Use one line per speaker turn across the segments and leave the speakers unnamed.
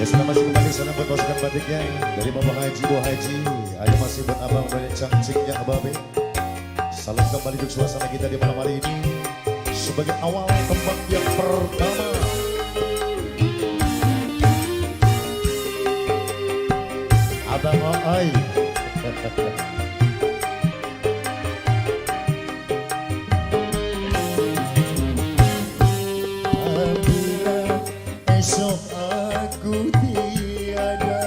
Ya selamat masih kembali sana buat pasukan batiknya dari Bapak Haji Bu Haji. Ayo masih buat abang dan cangcingnya ababe. Salam kembali untuk suasana kita di malam hari ini sebagai awal tembang yang pertama. Abang Oi. Apabila esok aku tiada,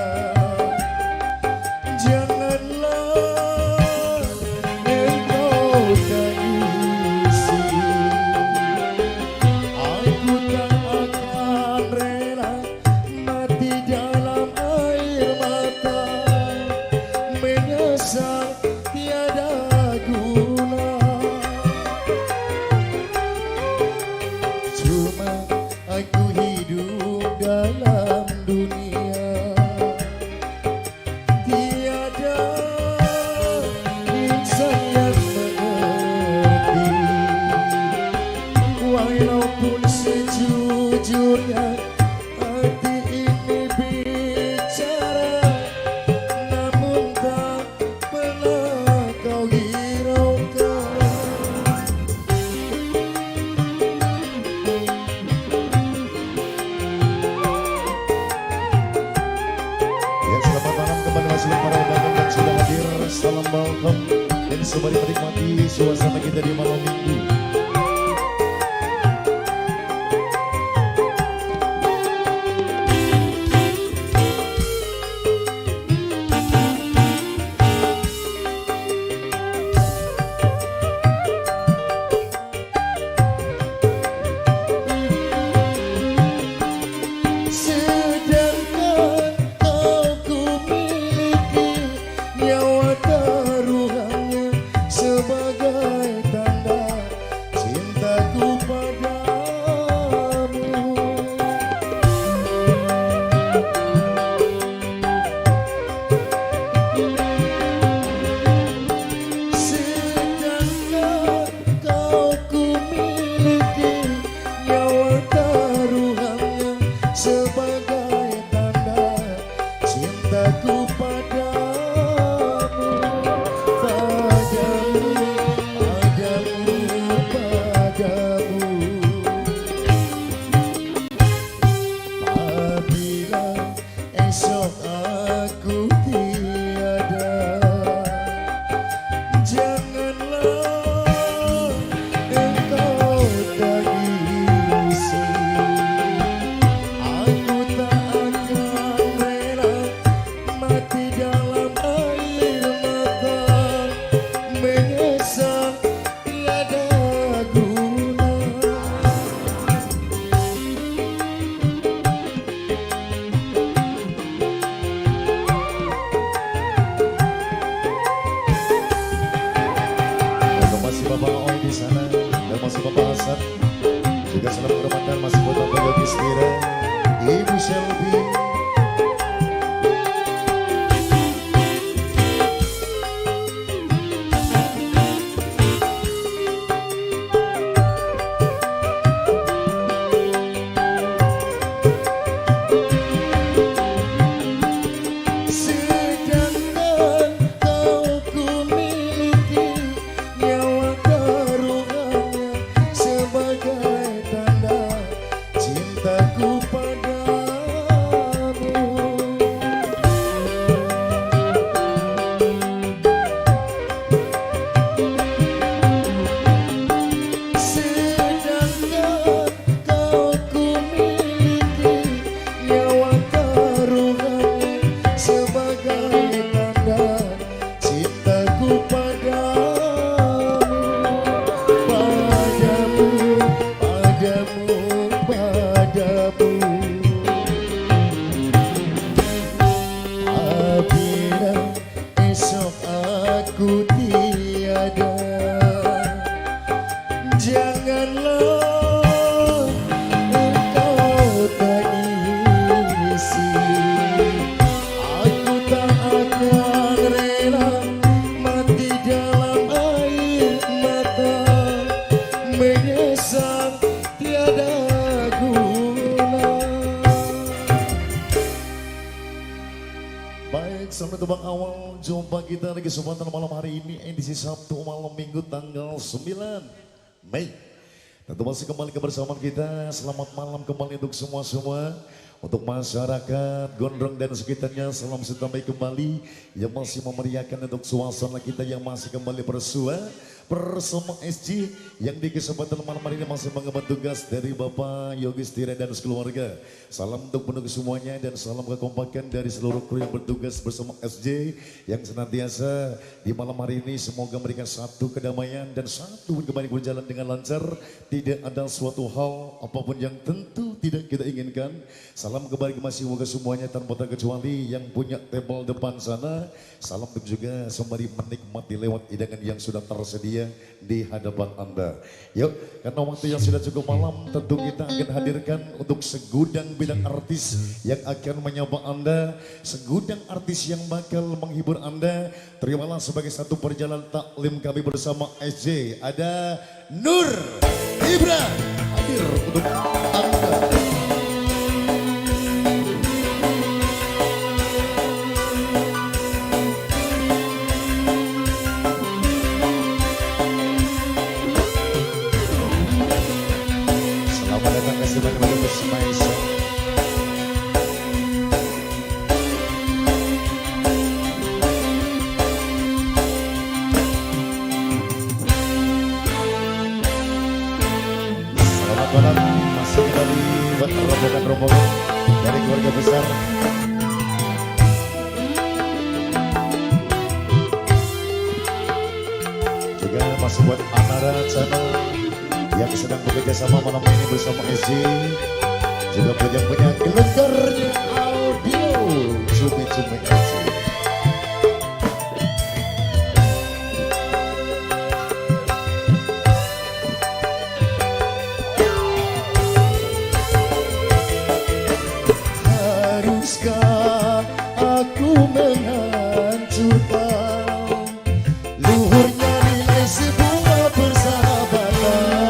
janganlah engkau tangisi. Aku tak akan rela mati dalam air mata, menyesal tiada guna. Cuma aku hidup dalam dunia, tiada insan yang mengerti. Walaupun sejujurnya hati ini bicara, namun tak pernah kau hiraukan. Ya selamat malam kepada masing para undangan yang sudah hadir. Salam welcome dan sembari menikmati suasana kita di malam minggu. Sedangkan aku miliki nyawa taruhannya sebagai tanda cintaku padamu. Sedangkan kau ku miliki nyawa taruhannya sebagai tanda cintaku padamu, padamu, padamu. Apabila esok aku tiada, janganlah engkau tangisi. Aku tak akan rela mati dalam air mata, menyesal tiada guna. Untuk masih Bapak Oi di sana dan masih Bapak Hasan, juga selamat hormat dan masih buat Bapak Yogi Stira, Ibu Shelby. Sedangkan kau ku miliki nyawa taruhannya sebagai tanda cintaku padamu. Sedangkan kau ku miliki nyawa taruhannya sebagai tanda cintaku padamu, padamu, padamu, padamu. Apabila esok aku tiada, janganlah engkau tangisi. Aku tak akan rela mati dalam air mata, menyesal tiada guna. penutupan awal jumpa kita di kesempatan malam hari ini edisi Sabtu malam Minggu tanggal 9 Mei. Tentu masih kembali kebersamaan kita. Selamat malam kembali untuk semua-semua. Untuk masyarakat Gondrong dan sekitarnya, salam sejahtera kembali yang masih memeriahkan untuk suasana kita yang masih kembali bersua bersama SG yang di kesempatan malam hari ini masih mengemban tugas dari Bapak Yogi Stira dan keluarga. Salam untuk pendukung semuanya dan salam kekompakan dari seluruh kru yang bertugas bersama SG yang senantiasa di malam hari ini semoga memberikan satu kedamaian dan satu kembali berjalan dengan lancar. Tidak ada suatu hal apapun yang tentu tidak kita inginkan. Salam kembali ke masih moga semuanya tanpa terkecuali yang punya table depan sana. Salam untuk juga sembari menikmati lewat hidangan yang sudah tersedia di hadapan Anda. Yuk, karena waktu yang sudah cukup malam, tentu kita akan hadirkan untuk segudang bidang artis yang akan menyapa Anda, segudang artis yang bakal menghibur Anda. Terimalah sebagai satu perjalanan taklim kami bersama SJ. Ada Nur Ibra hadir untuk Anda. Masih kembali buat rombongan-rombongan dari keluarga besar. Juga masih buat Anara Channel yang sedang bekerja sama malam ini bersama SG. Juga punya Gelegarnya Audio Cumi-Cumi SG. Haruskah aku menghancurkan luhurnya nilai sebuah persahabatan?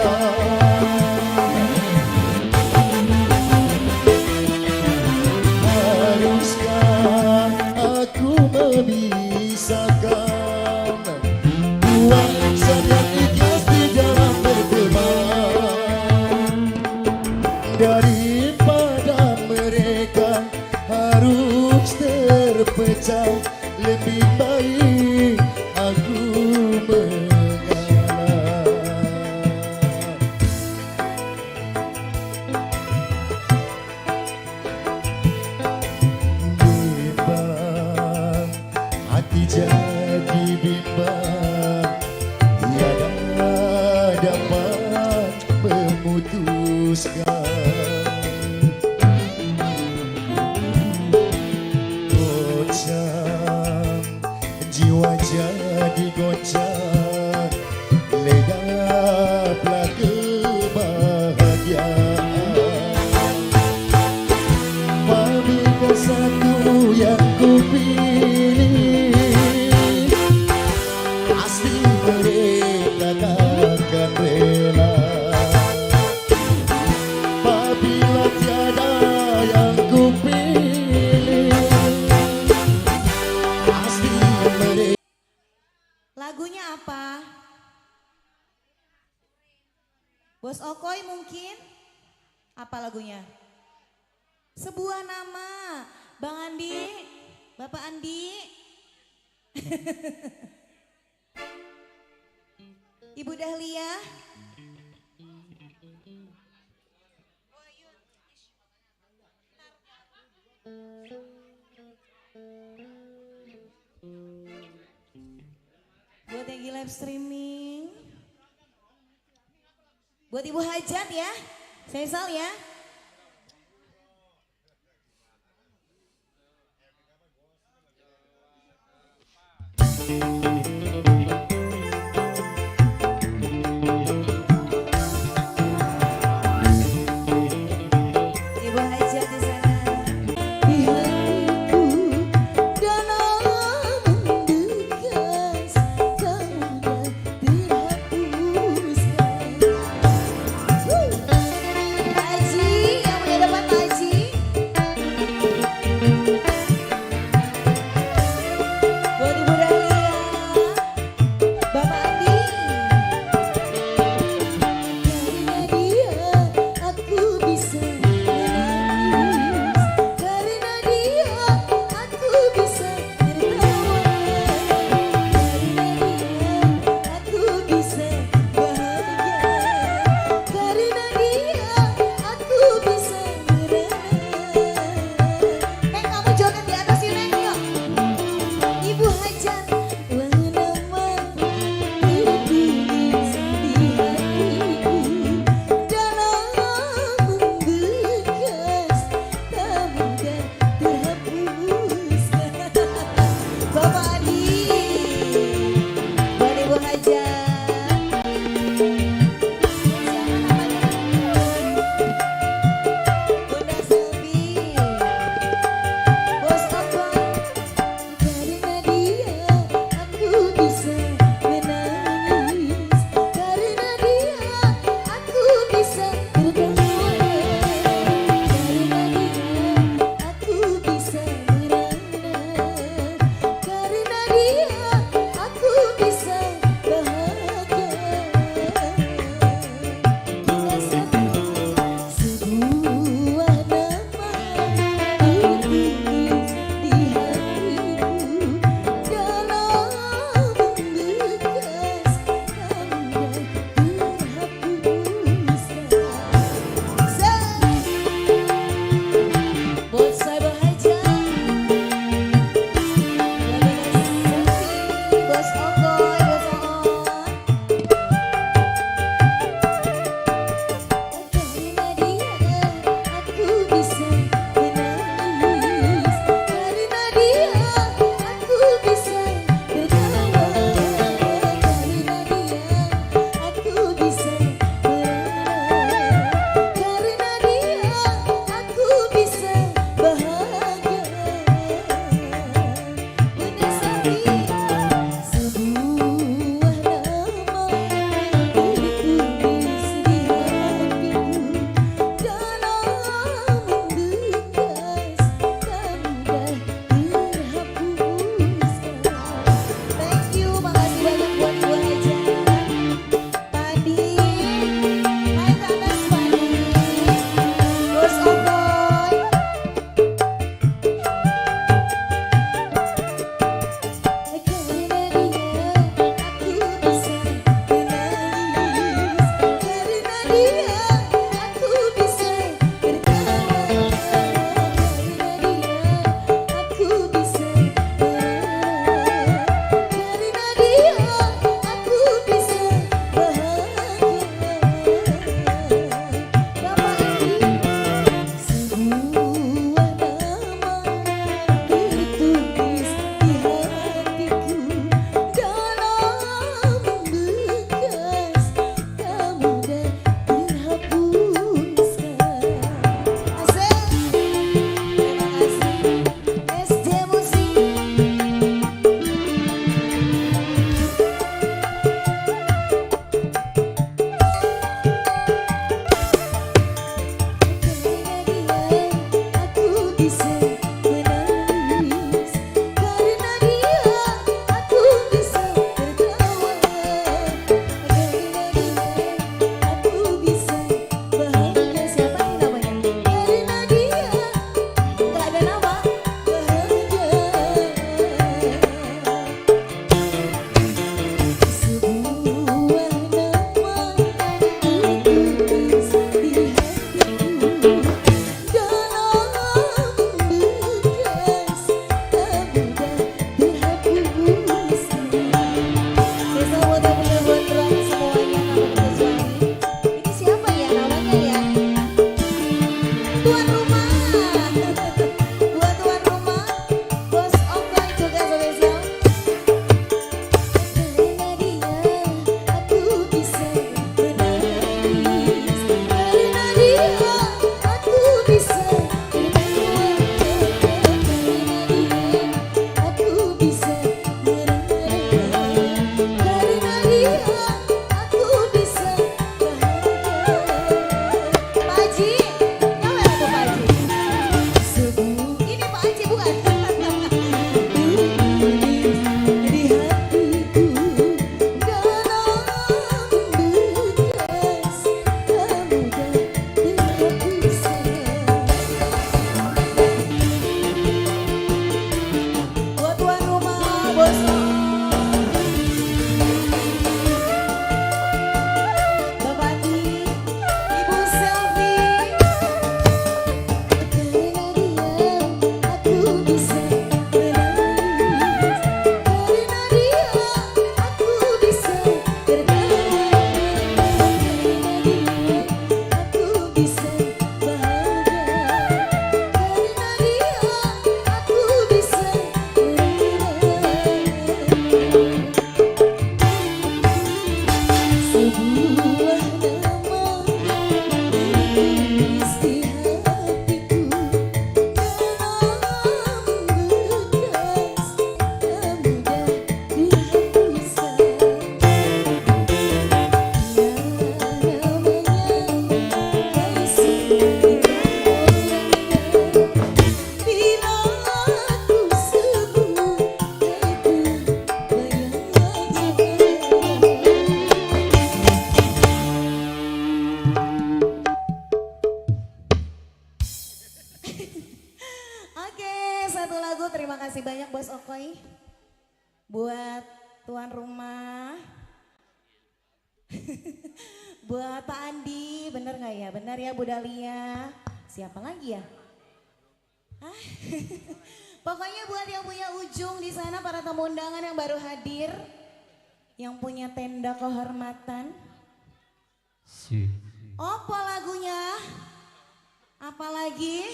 Haruskah aku memisahkan dua insan yang ikhlas di dalam berteman? Daripada mereka harus terpecah, lebih baik aku mengalah. Bimbang hati jadi bimbang, tiada dapat memutuskan. Jiwa jadi goncang, legaplah kebahagiaan. Apabila satu yang kupilih, pasti mereka takkan rela. Apabila tiada yang kupilih, pasti mereka.
Lagunya apa? Bos Okoy mungkin? Apa lagunya? Sebuah nama. Bang Andi, Bapak Andi. Ibu Dahlia. Buat yang live streaming, buat Ibu Hajat ya, Faisal ya. Ibu Hajat di sana. Di hatiku dalam mendekat, kau dah terhapuskan. Haji Boy, buat tuan rumah, buat Pak Andi, bener nggak ya? Bener ya Bu Dahlia. Siapa lagi ya? Ah, pokoknya buat yang punya ujung di sana, para tamu undangan yang baru hadir, yang punya tenda kehormatan. Apa lagunya? Apa lagi?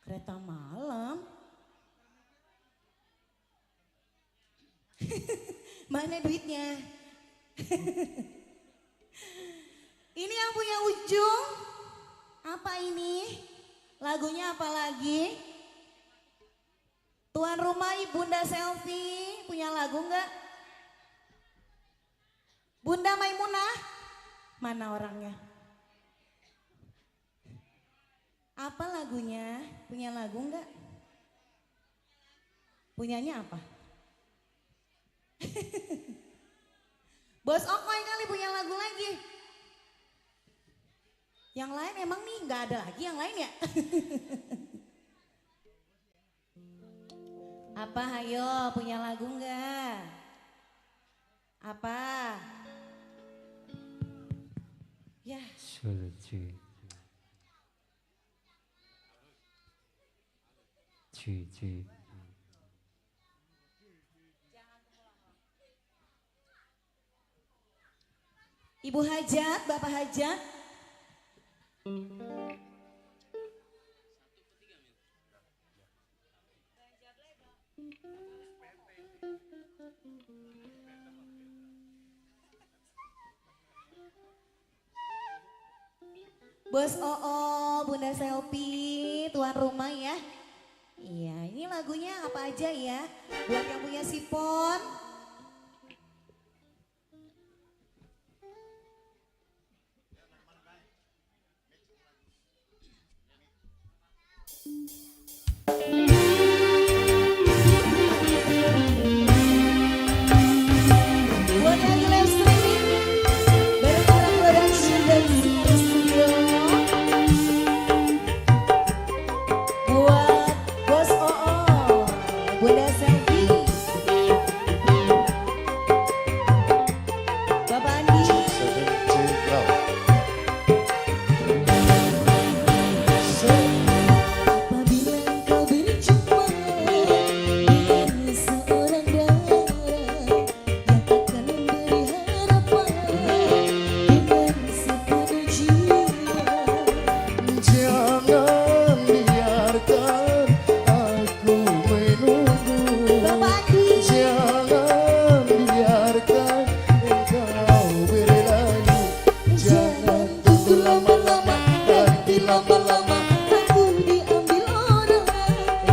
Kereta malam. Mana duitnya? Ini yang punya ujung. Apa ini? Lagunya apa lagi? Tuan rumah Bunda Selfie punya lagu enggak? Bunda Maimunah? Mana orangnya? Apa lagunya? Punya lagu enggak? Punyanya apa? Bos Okoy kali punya lagu lagi. Yang lain emang nih nggak ada lagi yang lain ya? Apa hayo punya lagu enggak? Apa? Ya. Ibu Hajat, Bapak Hajat. Bos Oo, Bunda Selfie, tuan rumah ya. Iya, ini lagunya apa aja ya? Buat yang punya sipon. Buat yang lagi live streaming, bareng orang production dari Sinar Studio. Buat Bos Oo, Bunda Selfie, Bapak Andi. Apabila engkau berjumpa dengan seorang darah yang akan memberi harapan dengan sepenuh jiwa.
Jangan biarkan aku menunggu.
Bapak Andi.
Jangan biarkan engkau berlalu. Jangan tunggu lama-lama, nanti lama-lama.
Aku diambil orang.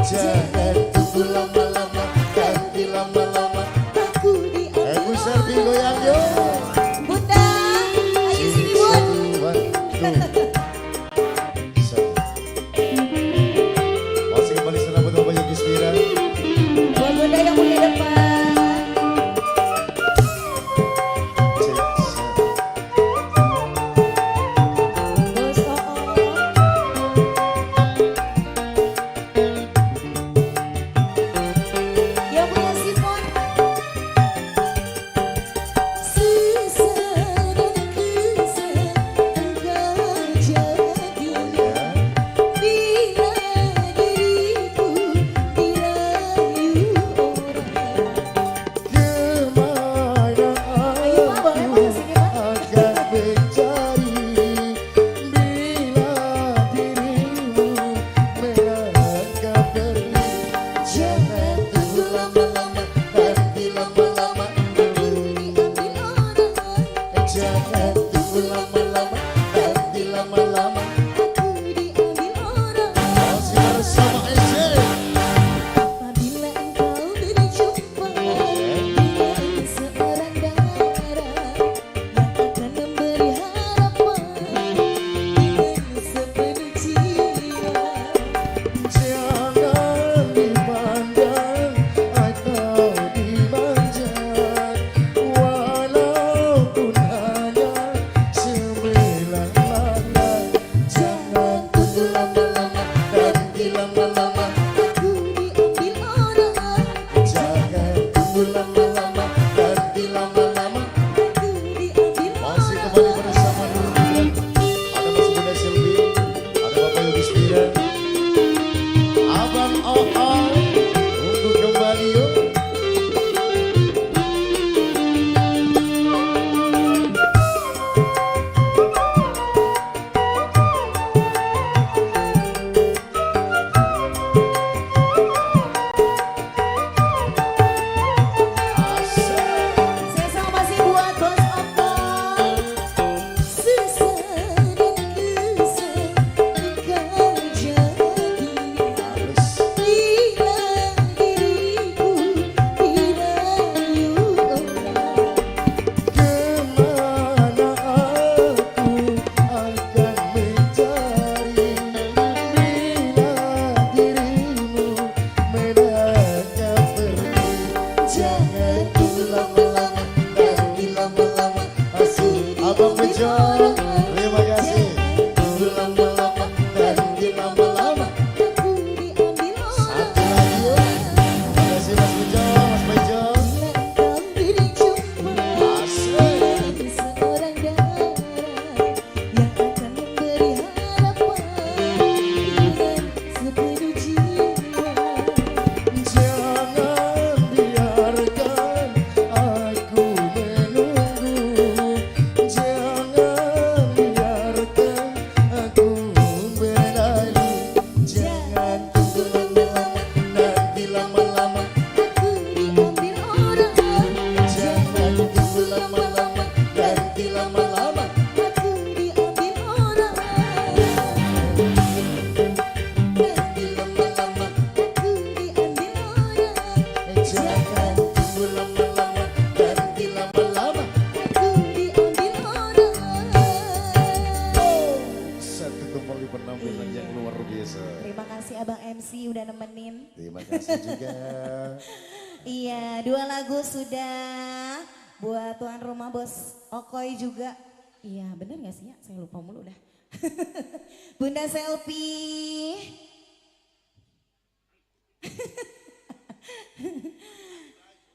Jangan tunggu lama-lama, nanti lama-lama.
Aku diambil
Aku Selfie goyang yo.
Bunda, ayo sini Bun.
Masih kembali senang betul banyak Gismira.
Buat Bunda yang punya depan. Bos Oo. Yang punya sipon. Sisa dan kisah engkau jadi. Bila diriku dirayu orang.
Kemana
Ayo Pak, boleh Pak kesini Pak.
akan mencari bila dirimu melangkah pergi. Jangan tunggu lama-lama, nanti lama-lama aku
Diambil orang.
jangan tunggu lama-lama, nanti lama-lama
Aku diambil orang.
masih bersama EJ.
Apabila engkau berjumpa dengan seorang darah yang akan memberi harapan dengan sepenuh jiwa.
Jangan dipandang atau dimanja, walaupun hanya
sudah. Buat tuan rumah Bos Okoy juga. Iya bener gak sih ya? Saya lupa mulu dah. Bunda Selfie.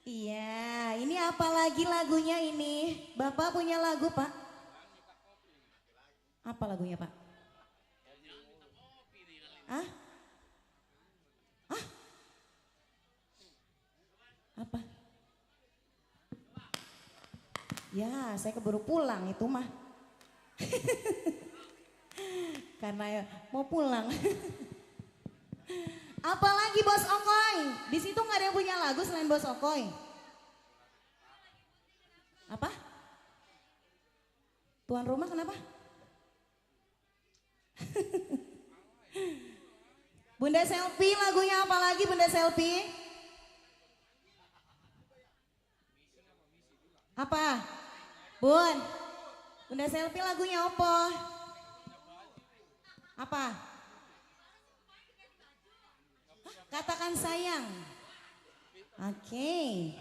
Iya, ini apa lagi lagunya ini? Bapak punya lagu, Pak? Apa lagunya, Pak? Ah? Ah? Apa? Ya, saya keburu pulang itu mah. Karena ya, mau pulang. Apalagi Bos Okoy? Di situ nggak ada yang punya lagu selain Bos Okoy. Apa? Tuan rumah kenapa? Bunda Selfie lagunya apa lagi Bunda Selfie? Apa? Bun, Bunda Selfie lagunya apa? Apa? Katakan sayang. Oke.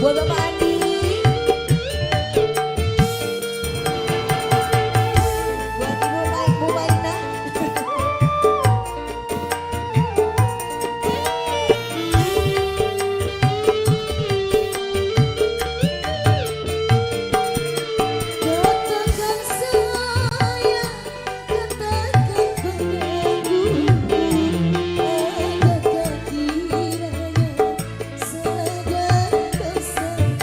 Buat Bapak Andi, buat Ibu Maina. Katakan sayang, katakan padaku, adakah kiranya sadar pesanku.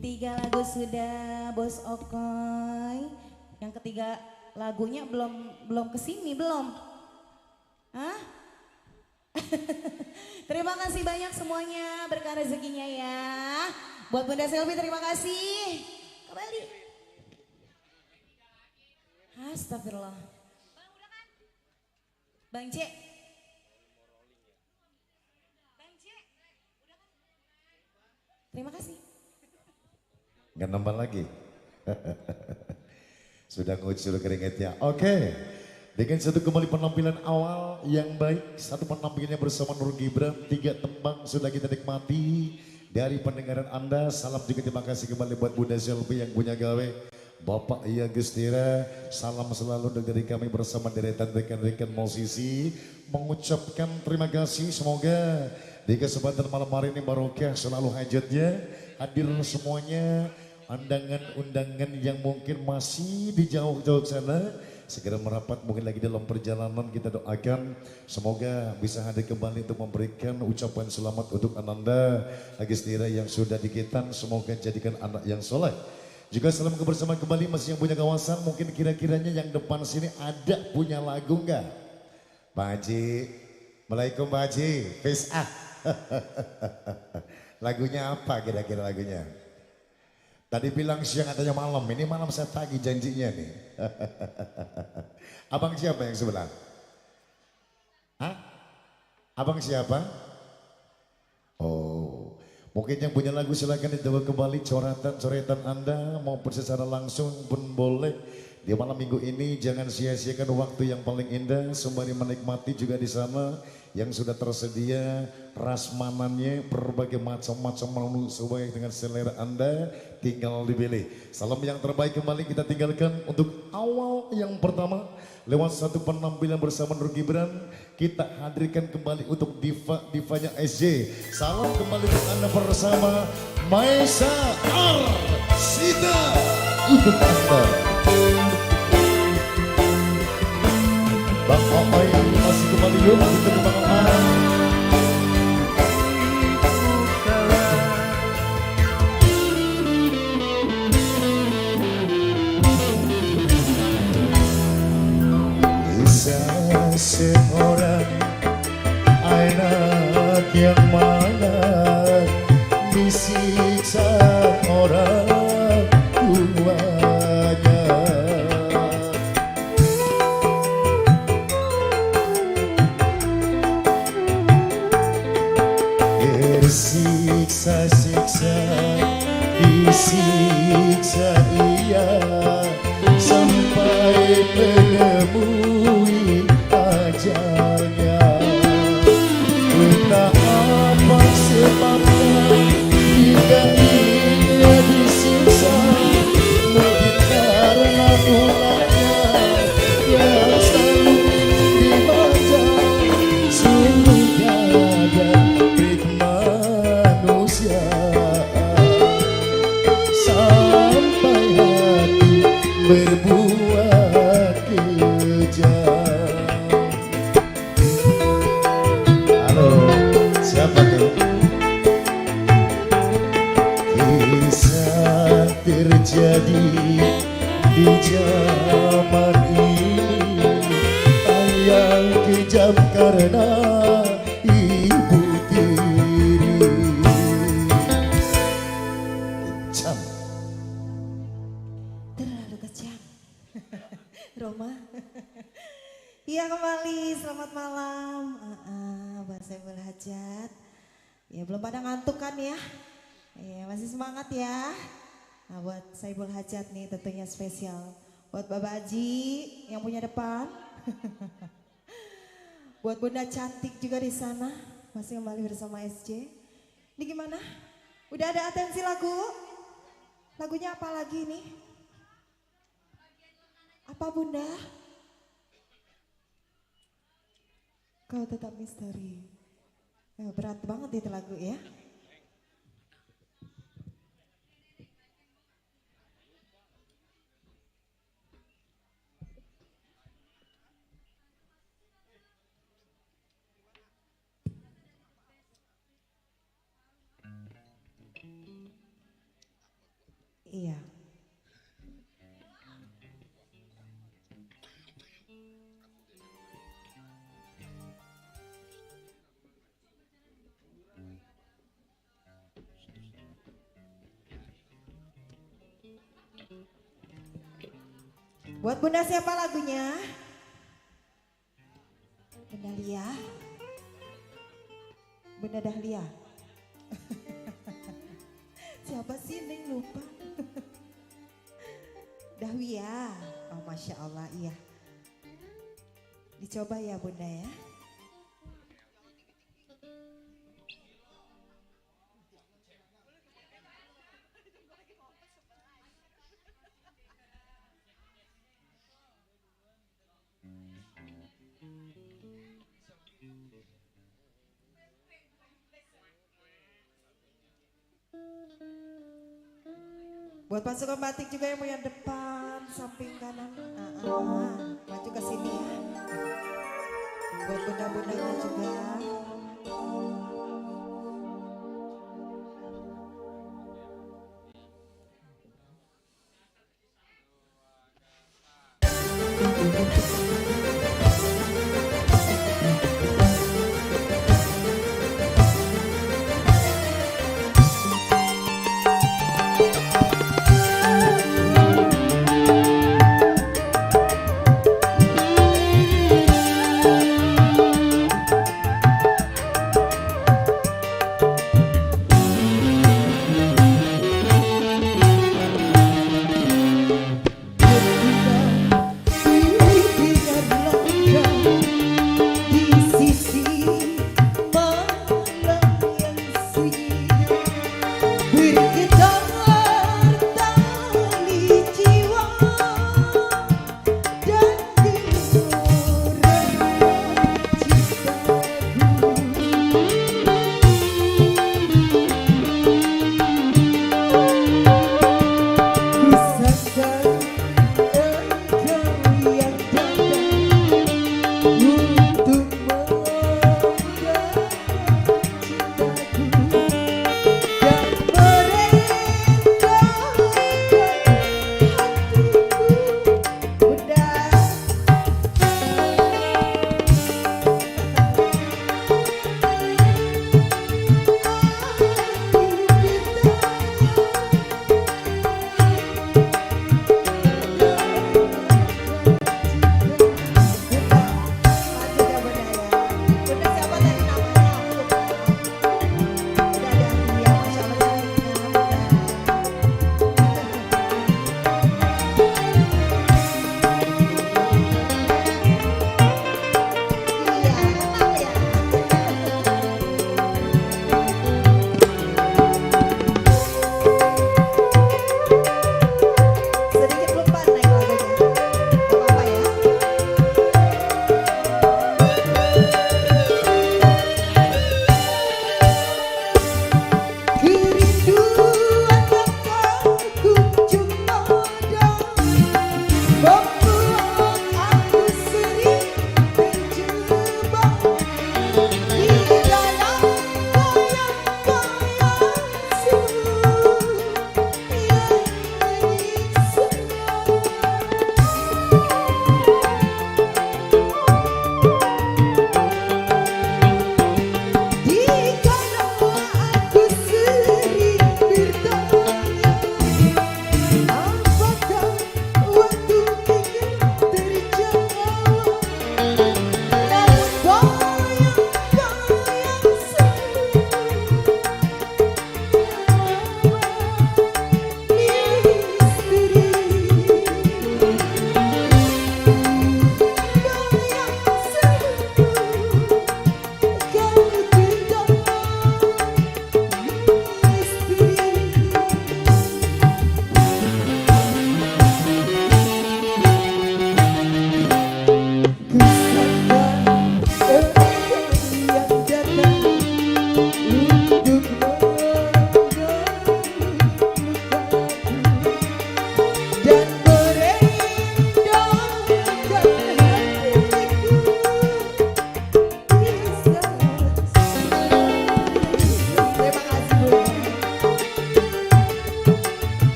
3 lagu sudah Bos Okoy. Yang ketiga lagunya belum kesini belum. Hah? Terima kasih banyak semuanya, berkah rezekinya ya. Buat Bunda Selvi terima kasih. Kembali. Astagfirullah. Bang C. Bang C. Terima kasih.
Nggak nambah lagi. Sudah ngucur keringetnya. Oke. Dengan satu kembali penampilan awal yang baik. Satu penampilannya bersama Nur Gibran. 3 tembang sudah kita nikmati. Dari pendengaran Anda. Salam juga terima kasih kembali buat Bunda Selvi yang punya gawe. Bapak Iya Gustira, salam selalu dari kami bersama deretan rekan-rekan musisi. Mengucapkan terima kasih, semoga di kesempatan malam hari ini barokah selalu hajatnya. Hadir semuanya, undangan-undangan yang mungkin masih di jauh-jauh sana. Segera merapat mungkin lagi dalam perjalanan, kita doakan semoga bisa hadir kembali untuk memberikan ucapan selamat untuk Ananda Agustira yang sudah dikitan. Semoga jadikan anak yang soleh. Juga salam kebersamaan kembali masih yang punya kawasan, mungkin kira-kiranya yang depan sini ada punya lagu enggak? Pak Haji, Waalaikumsalam Pak Haji, peace ah. Lagunya apa kira-kira lagunya? Tadi bilang siang katanya malam, ini malam saya tagih janjinya nih. Abang siapa yang sebelah? Hah? Abang siapa? Oh. Mungkin yang punya lagu silakan dicoba kembali coretan Anda maupun secara langsung pun boleh. Di malam minggu ini jangan sia-siakan waktu yang paling indah sembari menikmati juga di sana yang sudah tersedia rasmanannya berbagai macam-macam menu sesuai dengan selera Anda, tinggal dipilih. Salam yang terbaik kembali kita tinggalkan untuk awal yang pertama lewat satu penampilan bersama Nur Gibran. Kita hadirkan kembali untuk divanya SJ. Salam kembali untuk Anda bersama Maesa Arsita untuk Anda. Bang Okoy masih kembali yuk untuk Bang Okoy. Kisah seorang anak yang mana disiksa orang tuanya. Tersiksa-siksa, disiksa ia sampai menemui ajalnya. Entah apa sebabnya hingga ia disiksa, mungkin karena ulahnya yang selalu dimanja. Sungguh tiada trik manusia sampai hati berbuat kejam. Halo, siapa tuh? Kisah terjadi di zaman ini, ayah kejam karena ibu tiri. Kejam.
Terlalu kejam. Roma. Iya kembali, selamat malam. Buat Saiful Hajat. Ya belum pada ngantuk kan ya? Ya masih semangat ya. Nah buat Saiful Hajat nih tentunya spesial. Buat Bapak Haji yang punya depan. Buat Bunda cantik juga di sana. Masih kembali bersama SJ. Ini gimana? Udah ada atensi lagu? Lagunya apa lagi nih? Apa Bunda? Kau tetap misteri. Berat banget itu lagu ya.
Iya. Buat Bunda siapa lagunya? Bunda Lia. Bunda Dahlia. Siapa sih Neng lupa? Dahlia. Oh Masya Allah iya. Dicoba ya Bunda ya. Buat pasukan batik juga yang mau yang depan, samping kanan, maju ke sini ya. Buat bunda-bundanya juga.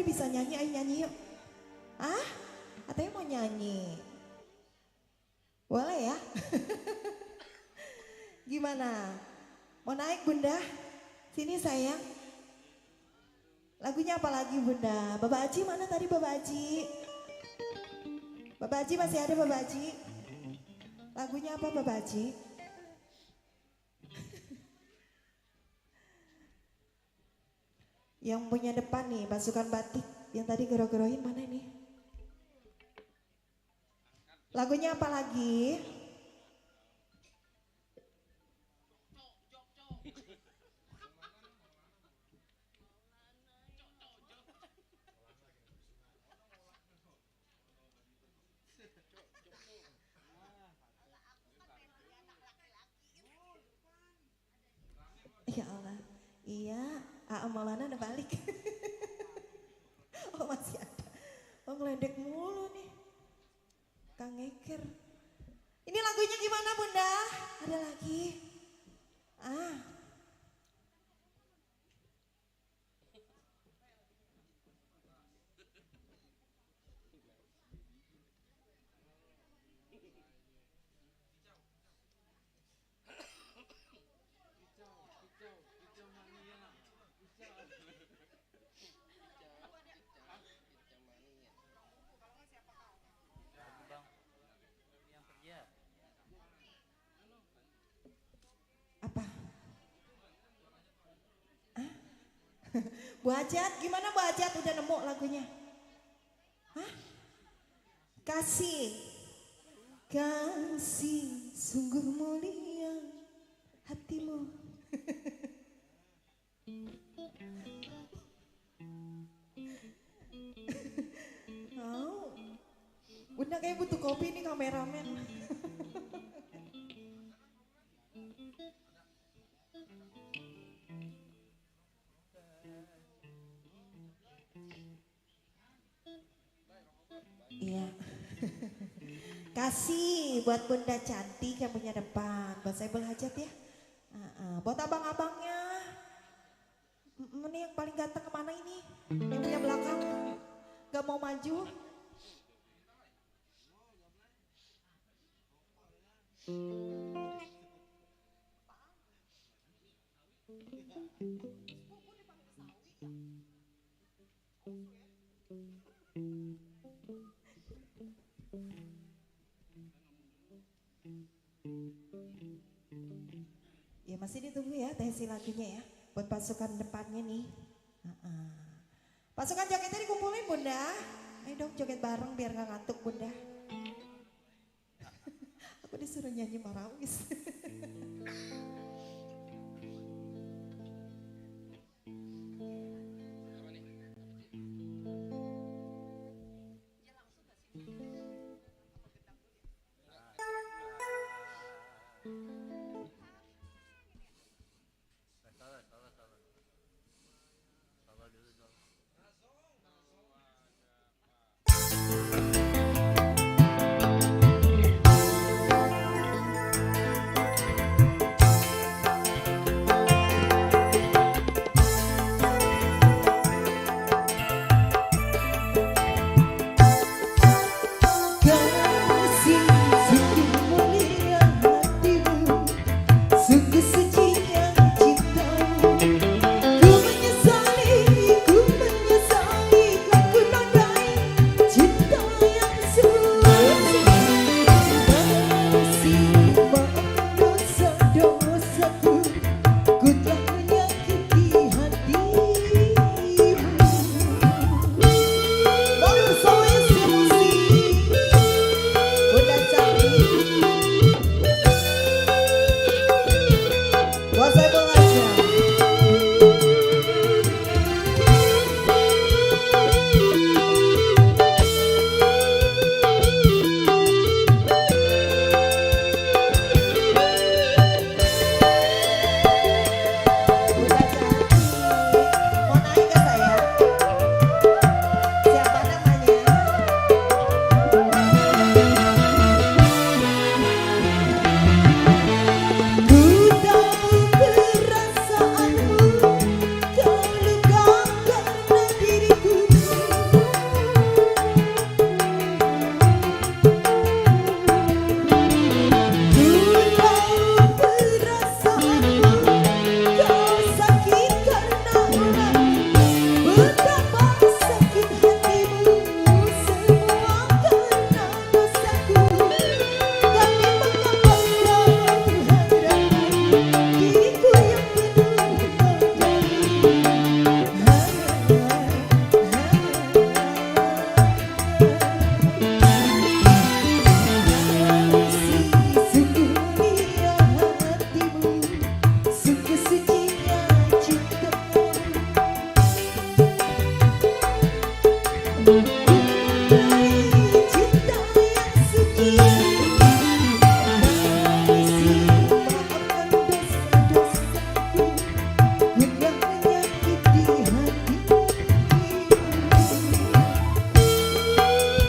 tadi bisa nyanyi, ayo nyanyi yuk. Ah, katanya mau nyanyi. Boleh ya? Gimana? Mau naik Bunda? Sini sayang. Lagunya apa lagi Bunda? Bapak Aji mana tadi Bapak Aji? Bapak Aji masih ada Bapak Aji? Lagunya apa Bapak Aji? Yang punya depan nih, pasukan batik. Yang tadi gero-geroin mana nih? Lagunya apa lagi? Ya Allah, iya, Maulana udah balik. Oh masih ada, oh ngeledek mulu nih, Kang Eker. Ini lagunya gimana Bunda? Ada lagi? Ah, apa? Bu Hajat, gimana Bu Hajat udah nemu lagunya? Hah? Kasih, kasih sungguh mulia hatimu. Oh, Bunda kayak butuh kopi nih kameramen. Iya. Kasih buat Bunda cantik yang punya depan. Buat saya Hajat ya. Buat abang-abangnya. Ini yang paling ganteng kemana ini? Yang punya belakang. Gak mau maju. Ya masih ditunggu ya tensi lagunya ya. Buat pasukan depannya nih. Pasukan jogetnya dikumpulin Bunda. Ayo dong joget bareng biar gak ngantuk Bunda. Aku disuruh nyanyi marawis.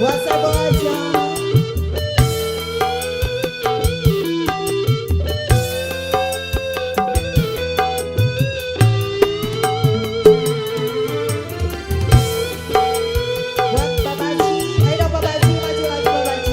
Buat Saiful aja. Buat Pak Baji, ayo dong Pak Baji, maju lagi Pak Baji.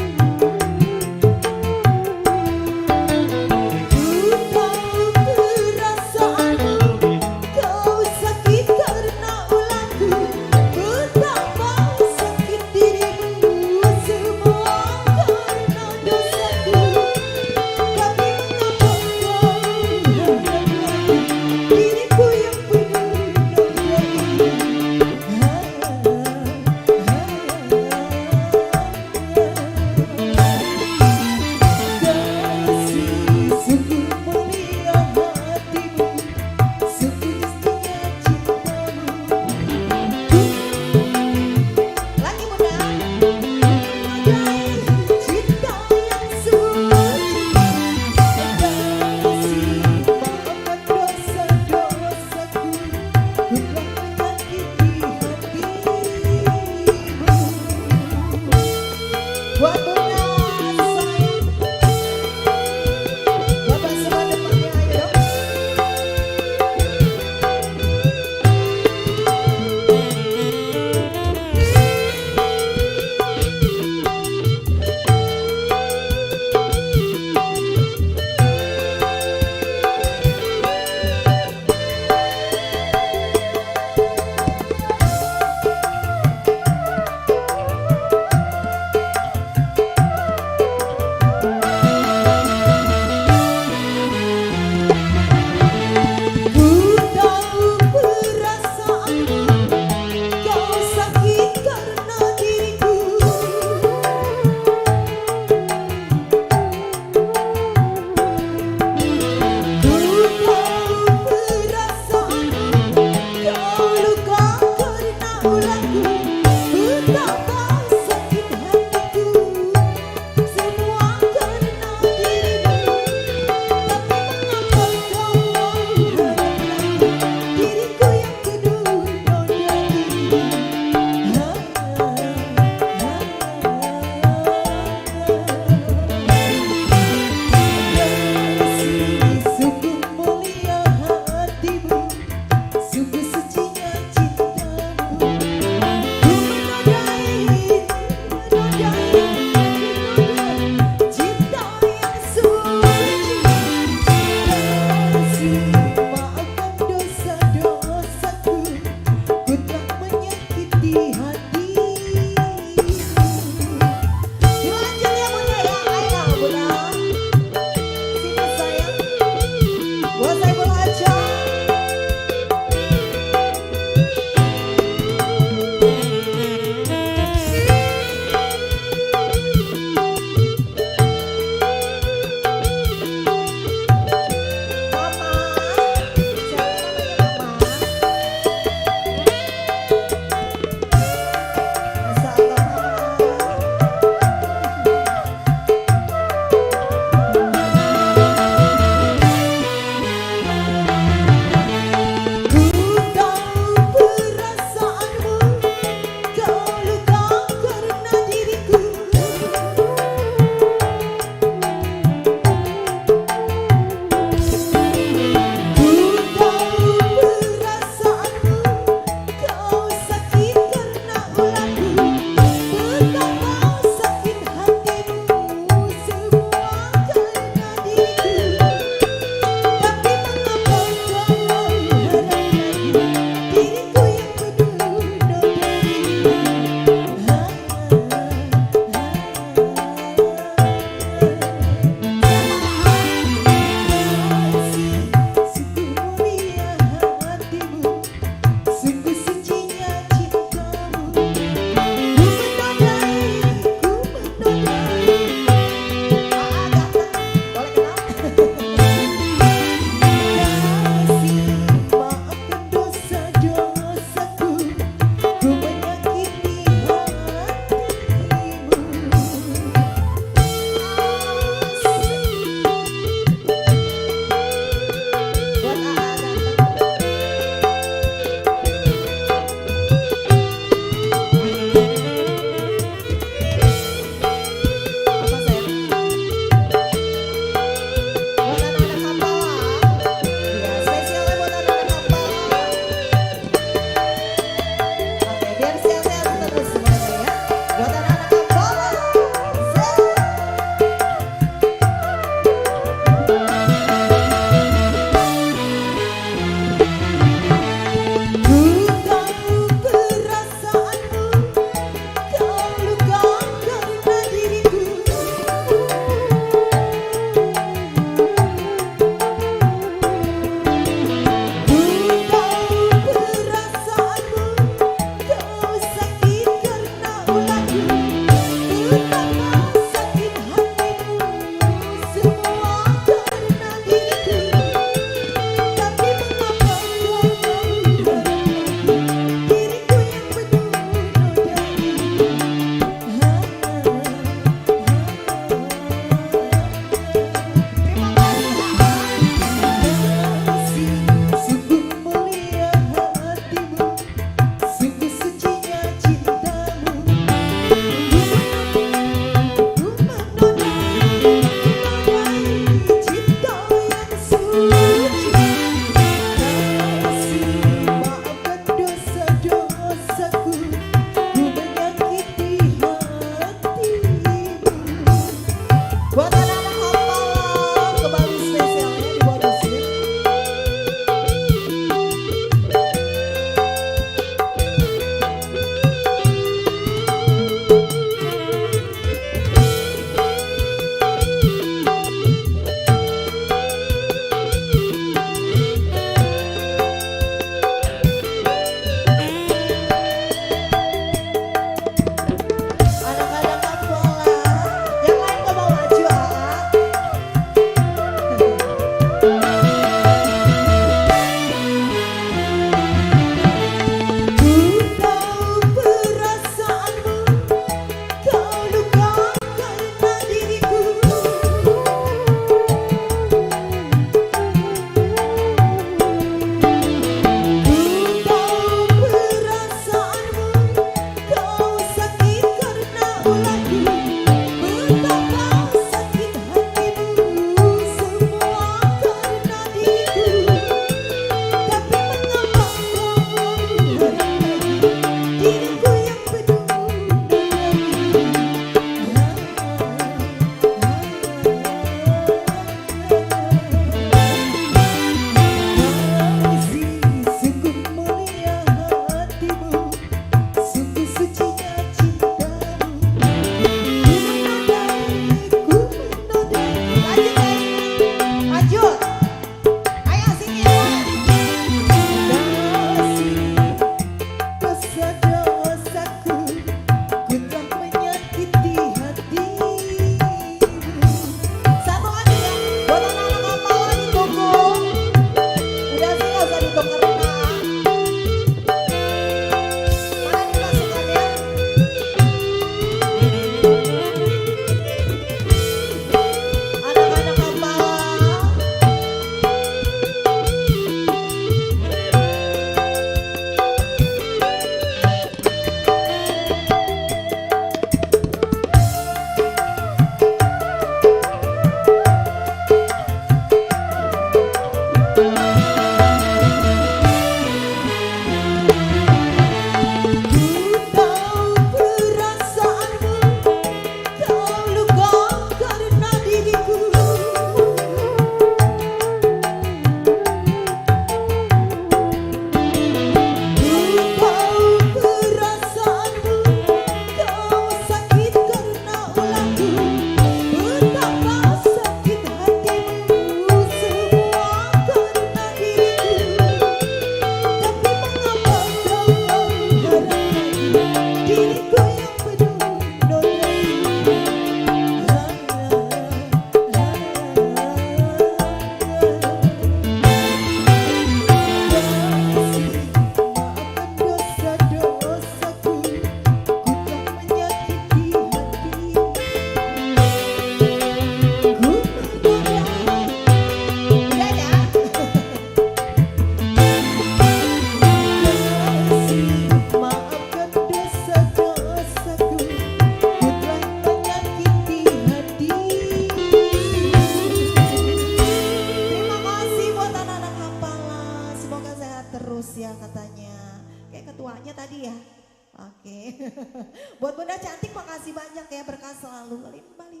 Buat Bunda cantik makasih banyak ya, berkah selalu. Kembali.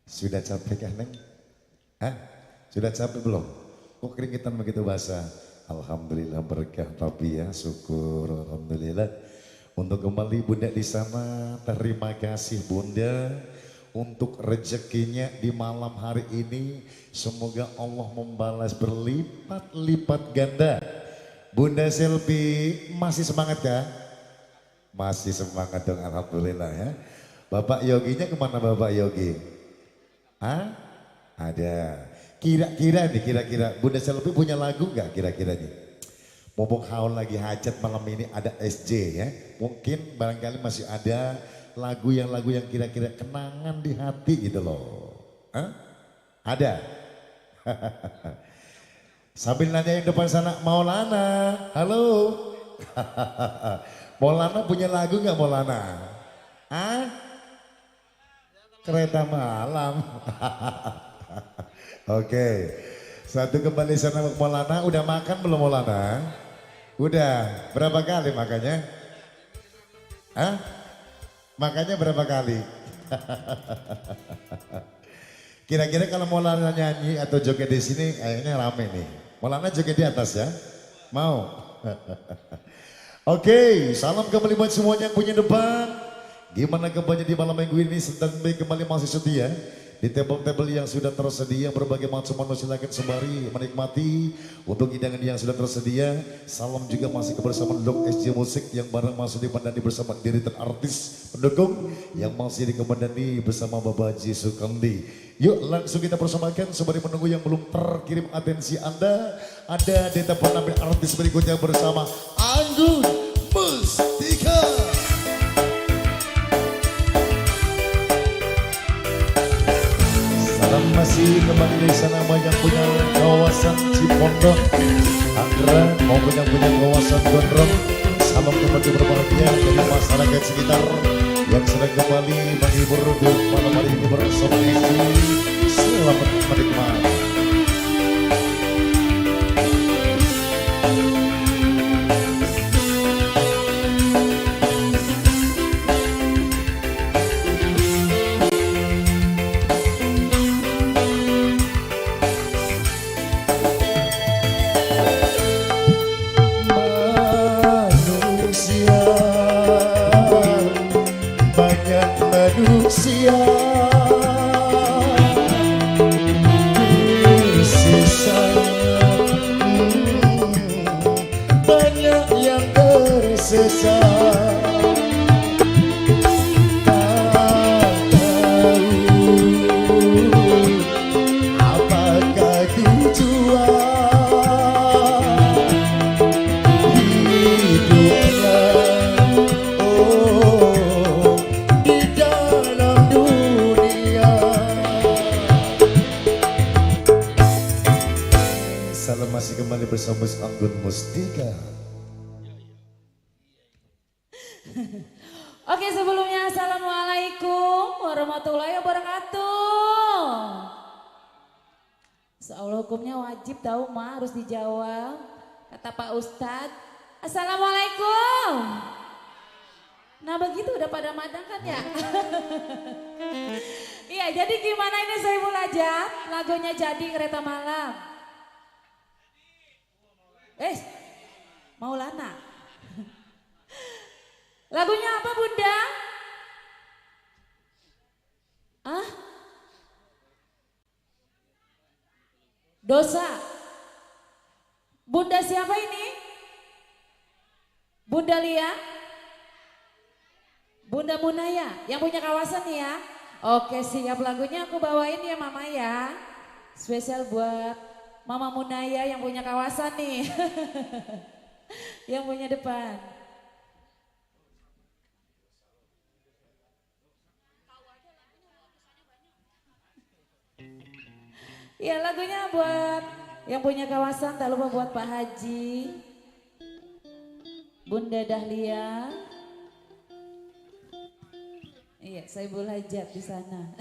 Sudah capek kan Neng? Hah? Sudah capek belum? Kok keringetan begitu basah? Alhamdulillah berkah papi ya, syukur alhamdulillah. Untuk kembali Bunda di sana, terima kasih Bunda untuk rezekinya di malam hari ini. Semoga Allah membalas berlipat-lipat ganda. Bunda Selvi masih semangat ya? Masih semangat dong alhamdulillah ya. Bapak Yoginya kemana Bapak Yogi? Hah? Ada. Kira-kira Bunda Selvi punya lagu nggak kira-kira nih? Mumpung haul lagi hajat malam ini ada SJ ya. Mungkin barangkali masih ada lagu yang kira-kira kenangan di hati gitu loh. Hah? Ada? Sambil nanya yang depan sana, Maulana, halo. Maulana punya lagu nggak Maulana? Hah? Kereta malam. Oke, satu kembali sana Maulana, udah makan belum Maulana? Udah, berapa kali makannya? Hah? Makannya berapa kali? Kira-kira kalau Maulana nyanyi atau joget di sini, kayaknya rame nih. Maulana joget di atas ya? Mau? Oke, salam kembali buat semuanya yang punya depan. Gimana kabarnya di malam minggu ini? Standby kembali masih setia di table-table yang sudah tersedia, berbagai macam manusia silakan sembari menikmati untuk hidangan yang sudah tersedia. Salam juga masih kebersamaan Dok SJ Musik yang bareng masih dikemandani bersama deretan artis pendukung yang masih dikemandani bersama Bapak Haji Sukandi. Yuk langsung kita persembahkan sembari menunggu yang belum terkirim atensi Anda. Ada data penampil artis berikutnya bersama Anggun Mustika. Masih kembali dari sana yang punya kawasan Cipondok, Tangerang maupun yang punya kawasan Gondrong. Salam kembali berbahagia dari masyarakat sekitar yang sedang kembali menghibur di malam hari ini bersama Isi. Selamat menikmati. Manusia tersisa, banyak yang tersesat, tak tahu apakah tujuan hidupnya. Salam masih kembali bersama Anggun Mustika.
Oke, sebelumnya assalamualaikum warahmatullahi wabarakatuh. Soal hukumnya wajib tahu mah, harus dijawab. Kata Pak Ustadz, assalamualaikum. Nah begitu udah pada madang kan ya? Iya, jadi gimana ini Saiful Hajat? Lagunya jadi Kereta Malam. Maulana. Lagunya apa Bunda? Ah? Dosa. Bunda siapa ini? Bunda Lia? Bunda Munaya yang punya kawasan nih ya. Oke siap, lagunya aku bawain ya Mama ya. Spesial buat Mama Munaya yang punya kawasan nih. Yang punya depan. Ya lagunya buat yang punya kawasan, tak lupa buat Pak Haji, Bunda Dahlia. Iya, Saiful Hajat di sana.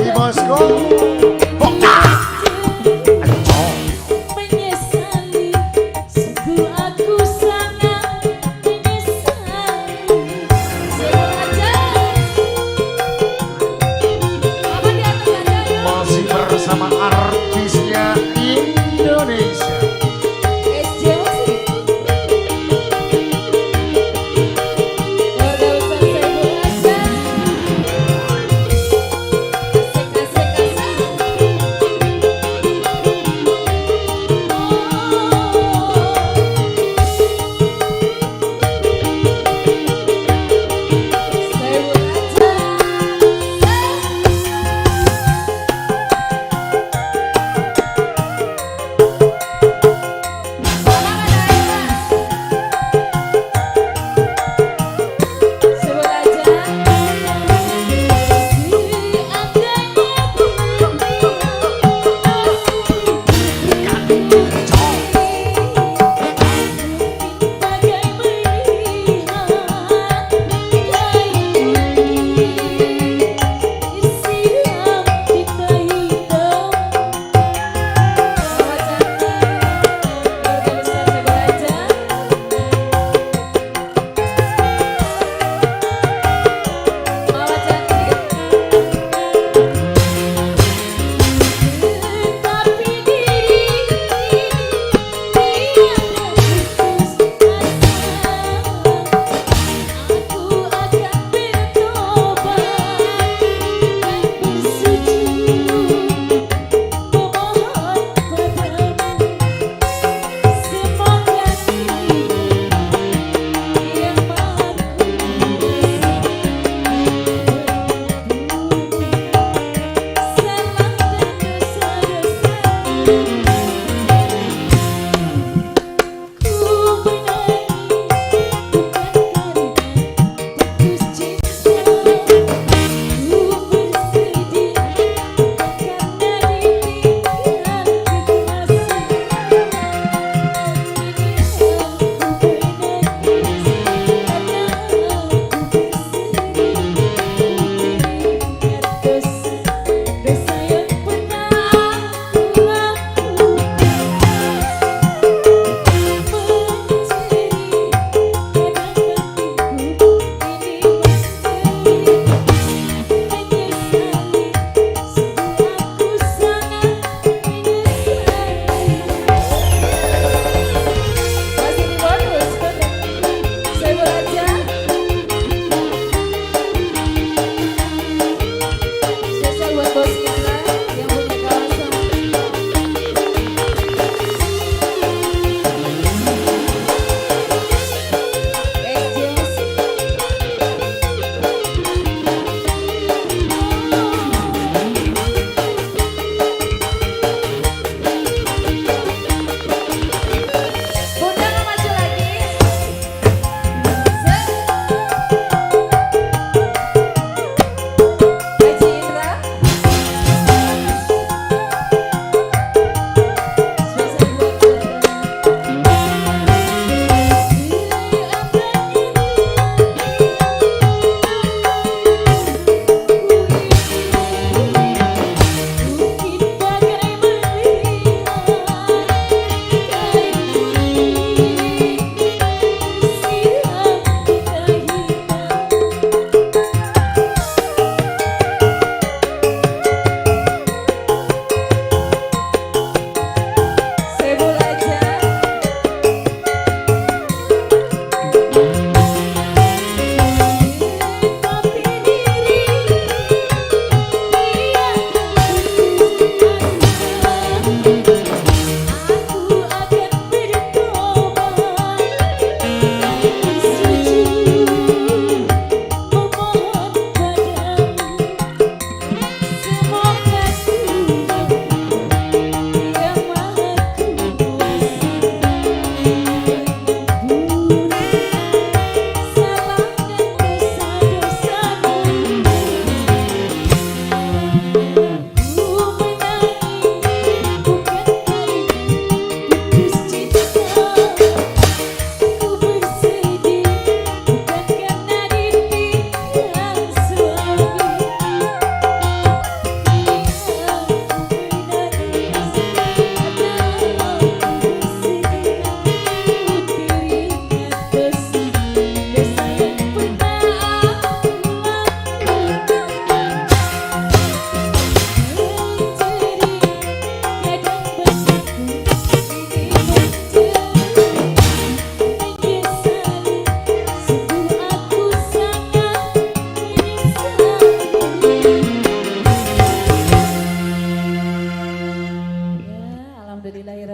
Haji Bosco. Bokah. Aduh.
Menyesali, sungguh aku sangat menyesali. Sengaja. Apa di atas aja ya?
Masih bersama artisnya Indonesia.
SJC. Keluarga besar Saiful Azhar. Asik, asik, asik. Saiful Azhar.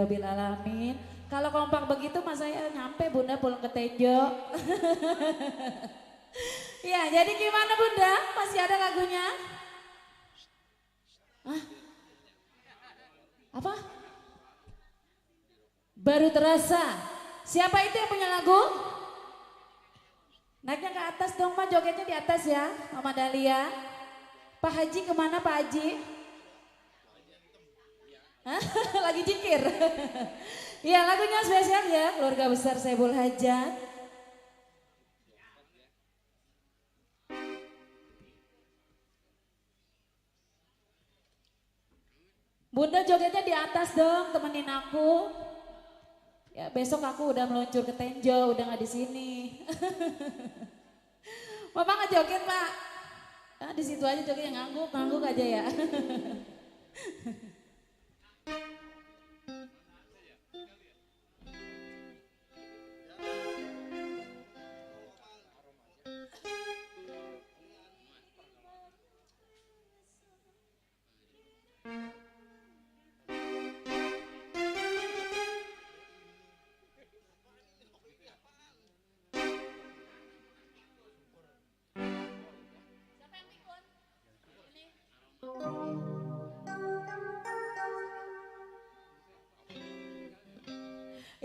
Rabbil Alamin. Kalau kompak begitu mas saya nyampe Bunda pulang ke Tenjo. Ya jadi gimana Bunda? Masih ada lagunya? Hah? Apa? Baru terasa. Siapa itu yang punya lagu? Naiknya ke atas dong Pak, jogetnya di atas ya Mama Dahlia. Pak Haji kemana Pak Haji? Hah? Lagi jikir. Ya lagunya spesial ya keluarga besar Saibul Hajat. Bunda jogetnya di atas dong, temenin aku. Ya besok aku udah meluncur ke Tenjo, udah nggak di sini. Bapak nggak joget Pak? Ah, di situ aja jogetnya ngangguk aja ya.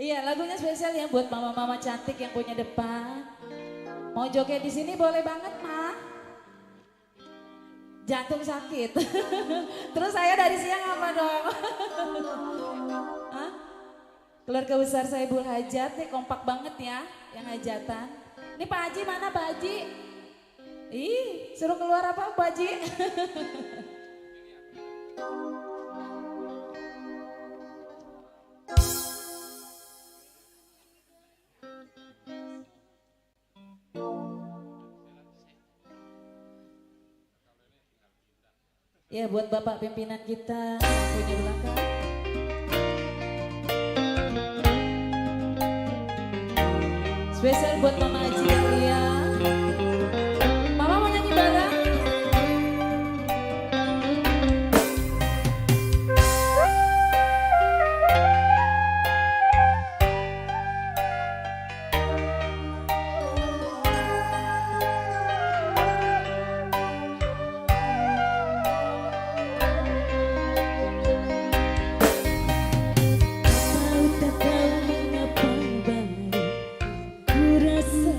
Iya, lagunya spesial ya buat mama-mama cantik yang punya depan. Mau joget di sini boleh banget, Ma. Jantung sakit. Terus saya dari siang apa dong? Hah? Keluarga besar Saibul Hajat nih kompak banget ya yang hajatan. Ini Pak Haji mana Pak Haji? Ih, suruh keluar apa Pak Haji? Ya buat Bapak pimpinan kita yang punya belakang. Spesial buat Mama Haji Dahlia. Mama mau nyanyi bareng? Tahu tak tahu mengapa baru ku rasa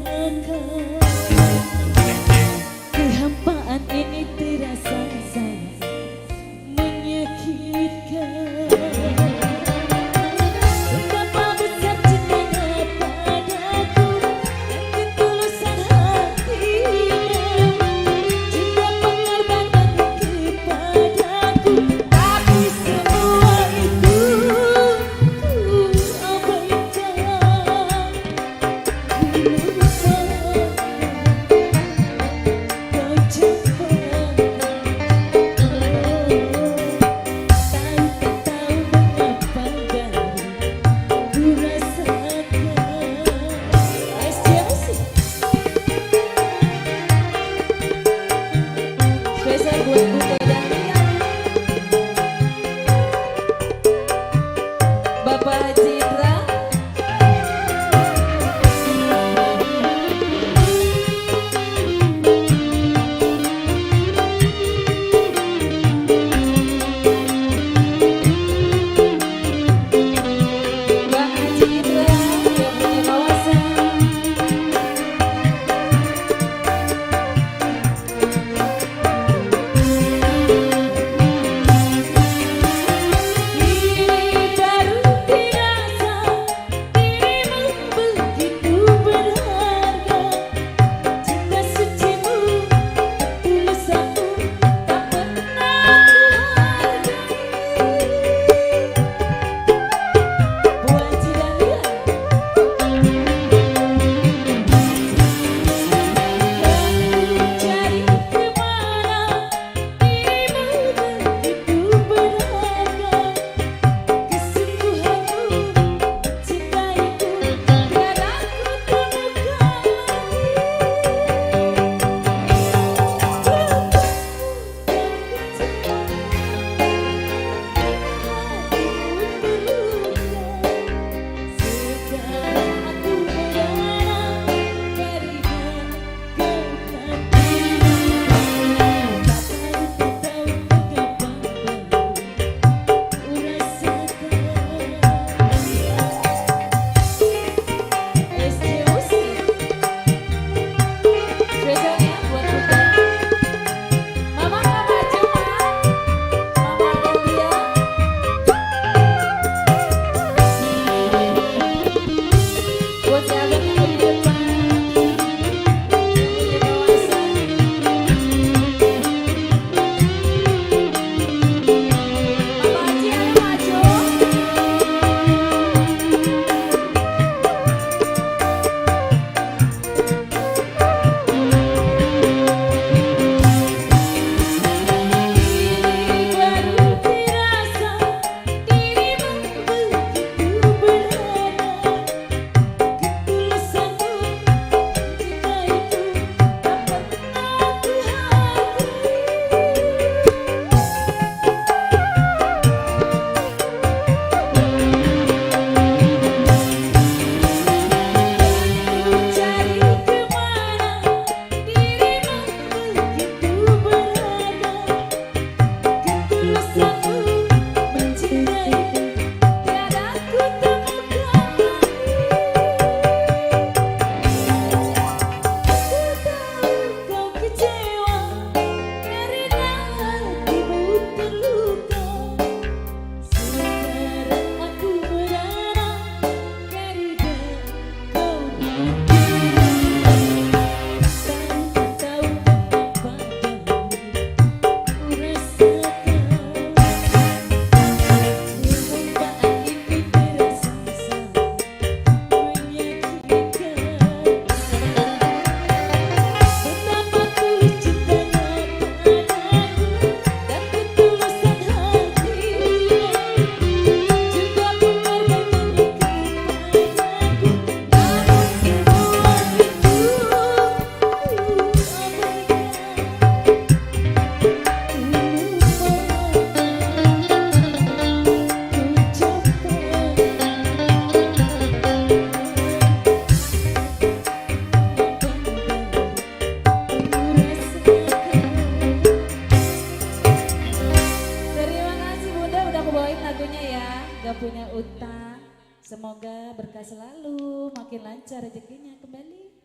punya utang. Semoga berkah selalu, makin lancar rezekinya kembali.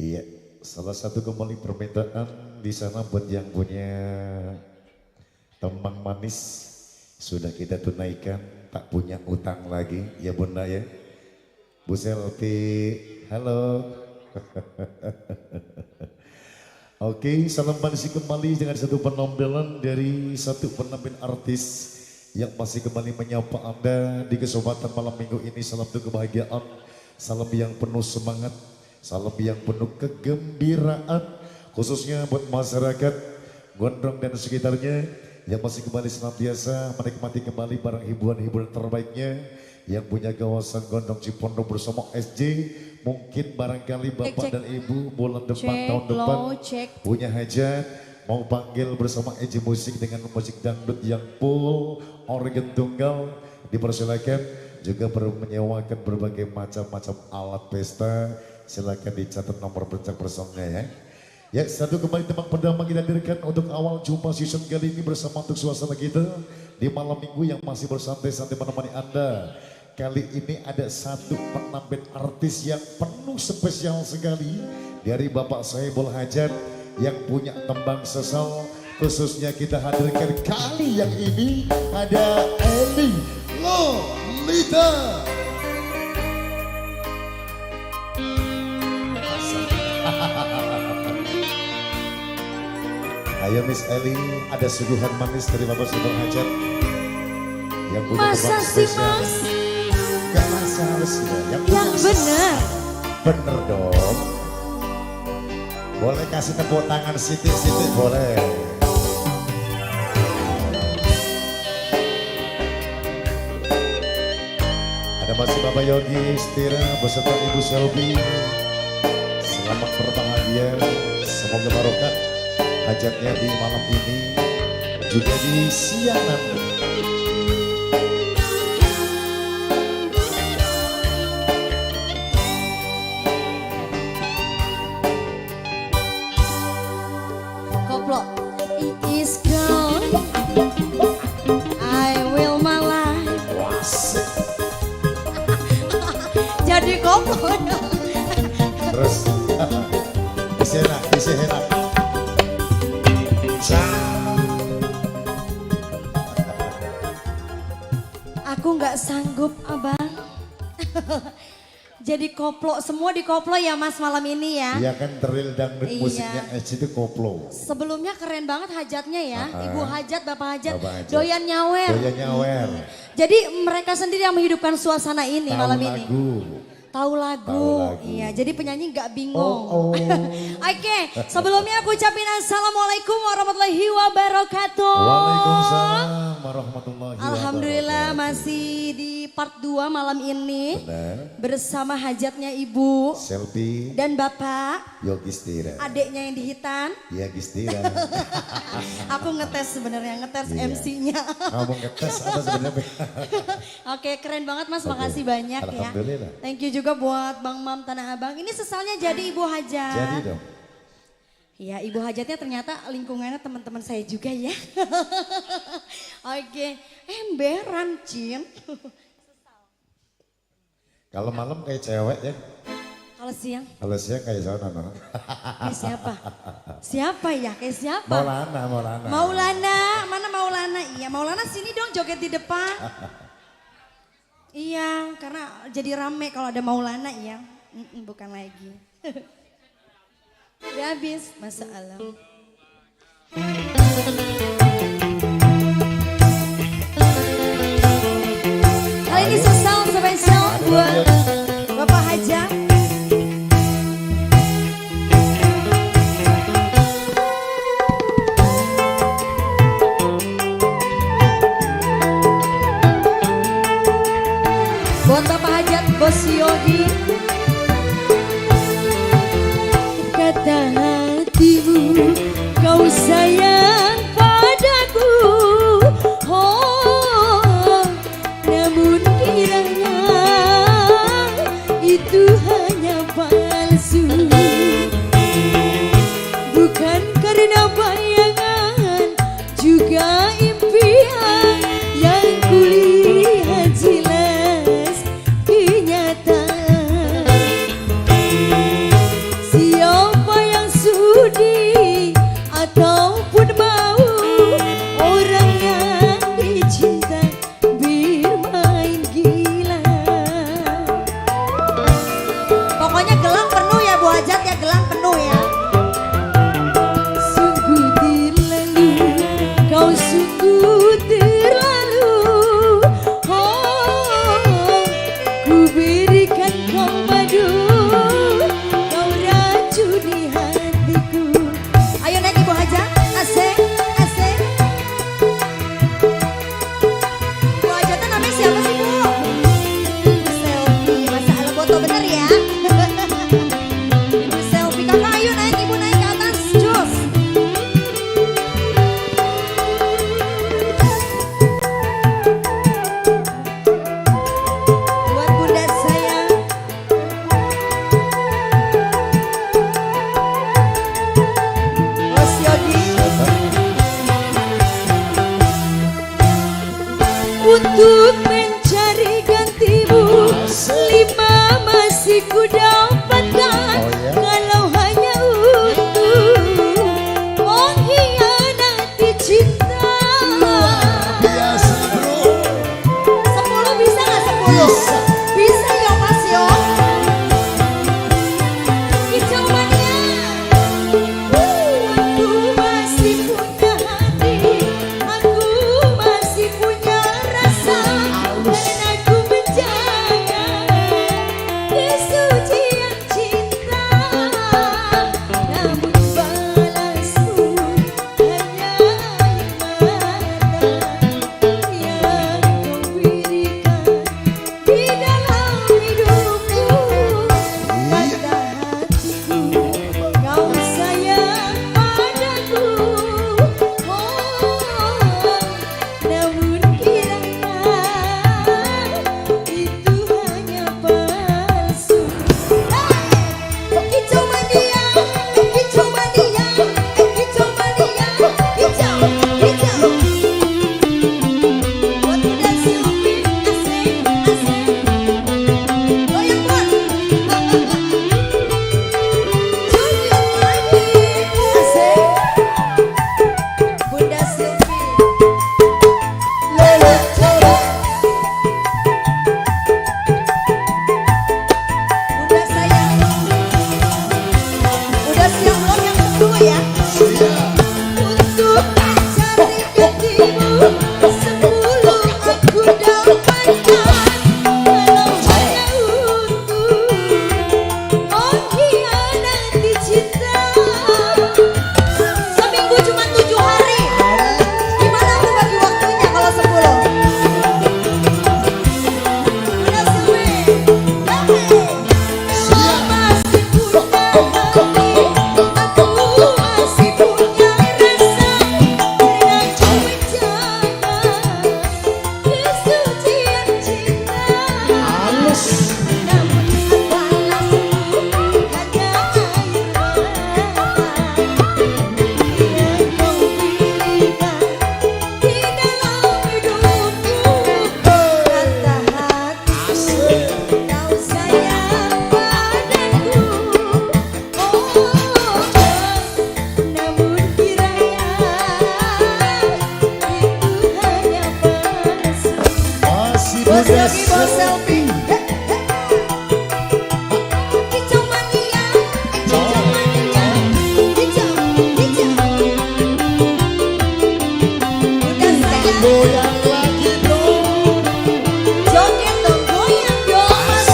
Iya, salah satu kembali permintaan di sana buat yang punya teman manis sudah kita tunaikan, tak punya utang lagi, ya Bunda ya. Bu Selvi, halo. Oke, salam manis kembali dengan satu penampilan dari satu penampilan artis yang masih kembali menyapa Anda di kesempatan malam minggu ini. Salam untuk kebahagiaan, salam yang penuh semangat, salam yang penuh kegembiraan, khususnya buat masyarakat Gondrong dan sekitarnya yang masih kembali senantiasa menikmati kembali barang hiburan-hiburan terbaiknya, yang punya kawasan Gondrong Cipondoh bersama SJ. Mungkin barangkali Bapak dan Ibu bulan depan, tahun depan punya hajat, mau panggil bersama SJ Musik dengan musik dangdut yang full, organ tunggal, dipersilakan. Juga perlu menyewakan berbagai macam-macam alat pesta, silakan dicatat nomor bercak personnya ya. Ya, satu kembali tembang perdama kita hadirkan untuk awal jumpa season kali ini bersama untuk suasana kita di malam minggu yang masih bersantai-santai menemani Anda. Kali ini ada satu penampilan artis yang penuh spesial sekali dari Bapak Saibul Hajat yang punya tembang sesal. Khususnya kita hadirkan kali yang ini ada Eli Lolita. Ayo Miss Eli, ada suguhan manis dari Bapak Saibul Hajat yang punya tembang spesial. Gak masalah sih, yang
benar.
Bener dong. Boleh kasih tepuk tangan sitik-sitik boleh. Ada masih Bapak Yogi Stira beserta Ibu Selvi. Selamat berbahagia, semoga barokah hajatnya di malam ini juga di siang nanti.
Koplo, it is gone. I will my life. Jadi koplo.
Terus isi enak, isi enak.
Aku nggak sanggup abang. Jadi koplo, semua di koplo ya mas malam ini ya.
Iya kan drill dangdut
Iya.
musiknya Eci itu koplo.
Sebelumnya keren banget hajatnya ya. Ibu hajat, bapak hajat,
Bapak hajat.
doyan nyawer.
Doyan nyawer.
Jadi mereka sendiri yang menghidupkan suasana ini
Tahu
malam ini.
lagu.
Tahu lagu.
Tahu lagu.
Iya, jadi penyanyi nggak bingung.
Oh, oh.
Oke, sebelumnya aku ucapin assalamualaikum warahmatullahi wabarakatuh.
Waalaikumsalam warahmatullahi wabarakatuh.
Alhamdulillah masih di
part 2 malam ini.
Benar.
Bersama hajatnya Ibu
Selfie.
dan Bapak.
Yogi Stira.
Adiknya yang di hitan.
Iya Gistira.
Aku ngetes sebenarnya, ngetes
Iya.
MC-nya.
Kamu ngetes apa sebenarnya?
Oke, keren banget Mas,
Oke.
makasih banyak ya.
Alhamdulillah.
Thank you juga buat Bang Mam Tanah Abang. Ini sesalnya jadi Ibu Hajat.
Jadi dong.
Ya, Ibu Hajatnya ternyata lingkungannya teman-teman saya juga ya. Oke, emberan Cin.
Kalau malam kayak cewek ya.
Kalau siang,
Kalau siang kayak sana.
kayak siapa? Siapa ya? Kayak siapa?
Maulana.
Maulana, mana Maulana? Iya, Maulana sini dong joget di depan. Iya, karena jadi rame kalau ada Maulana ya. Bukan lagi. Udah habis, Masya Allah. Kali ini sesal spesial buat Bapak Hajat. Buat Bapak Hajat, Bos Yogi. Kata hatimu kau sayang padaku, oh, namun kiranya itu hanya palsu. Bukan karena bayangan juga impian yang kulihat jelas kenyataan. Siapa yang sudi ataupun mau orang yang dicinta bermain gila. Pokoknya gelang penuh ya Bu Hajat ya, gelang penuh ya. Sungguh terlalu, kau sungguh terlalu, oh, ku berikan kau madu, kau racuni hatiku. Ayo naik Ibu Hajat, asik, asik. Ibu Hajatnya namanya siapa sih Bu? Ibu Selfie, Masa Allah foto bener ya. Ibu Selfie, kakak ayo naik, Ibu naik ke atas, cus. Buat bunda sayang. Bos Yogi. Untuk mencari gantimu, 5 masih ku dapatkan.
Oh, ya?
Kalau hanya untuk mengkhianati cinta.
Biasa bro.
10 bisa nggak 10? Bisa ya Mas yo. Kicau mania. Aku masih punya hati, aku masih punya rasa, dan aku menjaga kesucian cinta. Namun balasku hanya air mata yang kau berikan di
Bos Yogi, Bos Selfie.
Goyang lagi dong.
Joget dong, goyang dong, Mas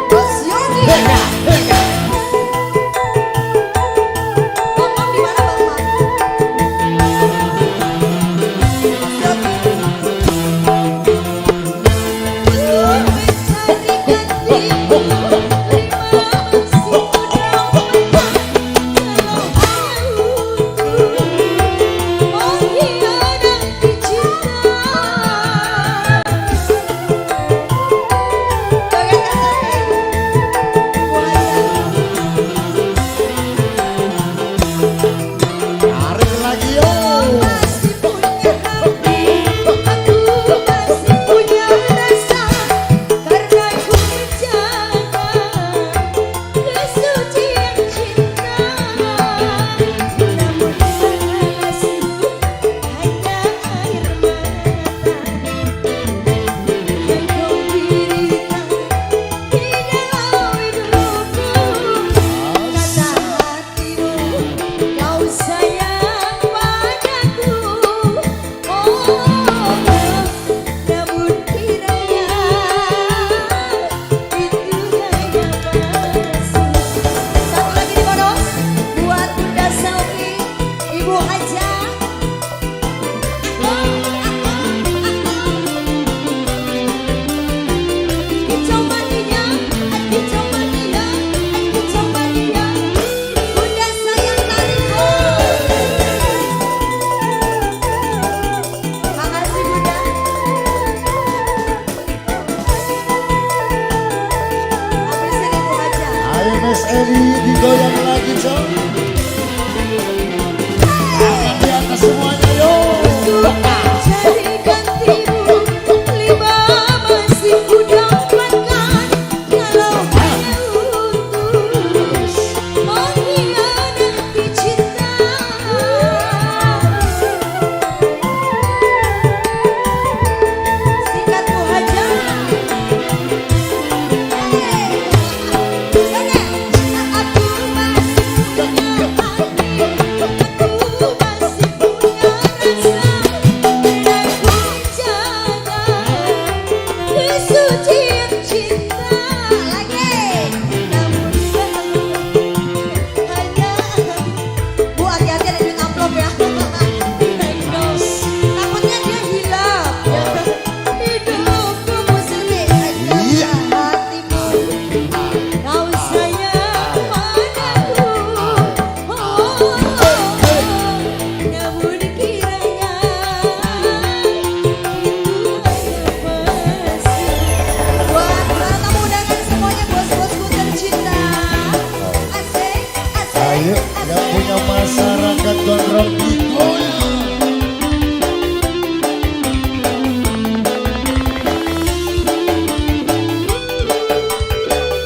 Bos Yogi. Bang Mam di mana Bang Mam?
Tarik lagi yo.
Satu lagi di bonus buat Bunda Selfie, Ibu Haja. Bunda sayang tariku. Makasih Bunda. Habisin Ibu Haja.
Ayo Mas Eli digoyang lagi Cong. Di atas semuanya yo.
Jadikan timu lima masih ku dapatkan kalau hanya untuk mengkhianati cinta. Sikat Bu Haja.
Ayo yang punya masyarakat gondrong digoyang.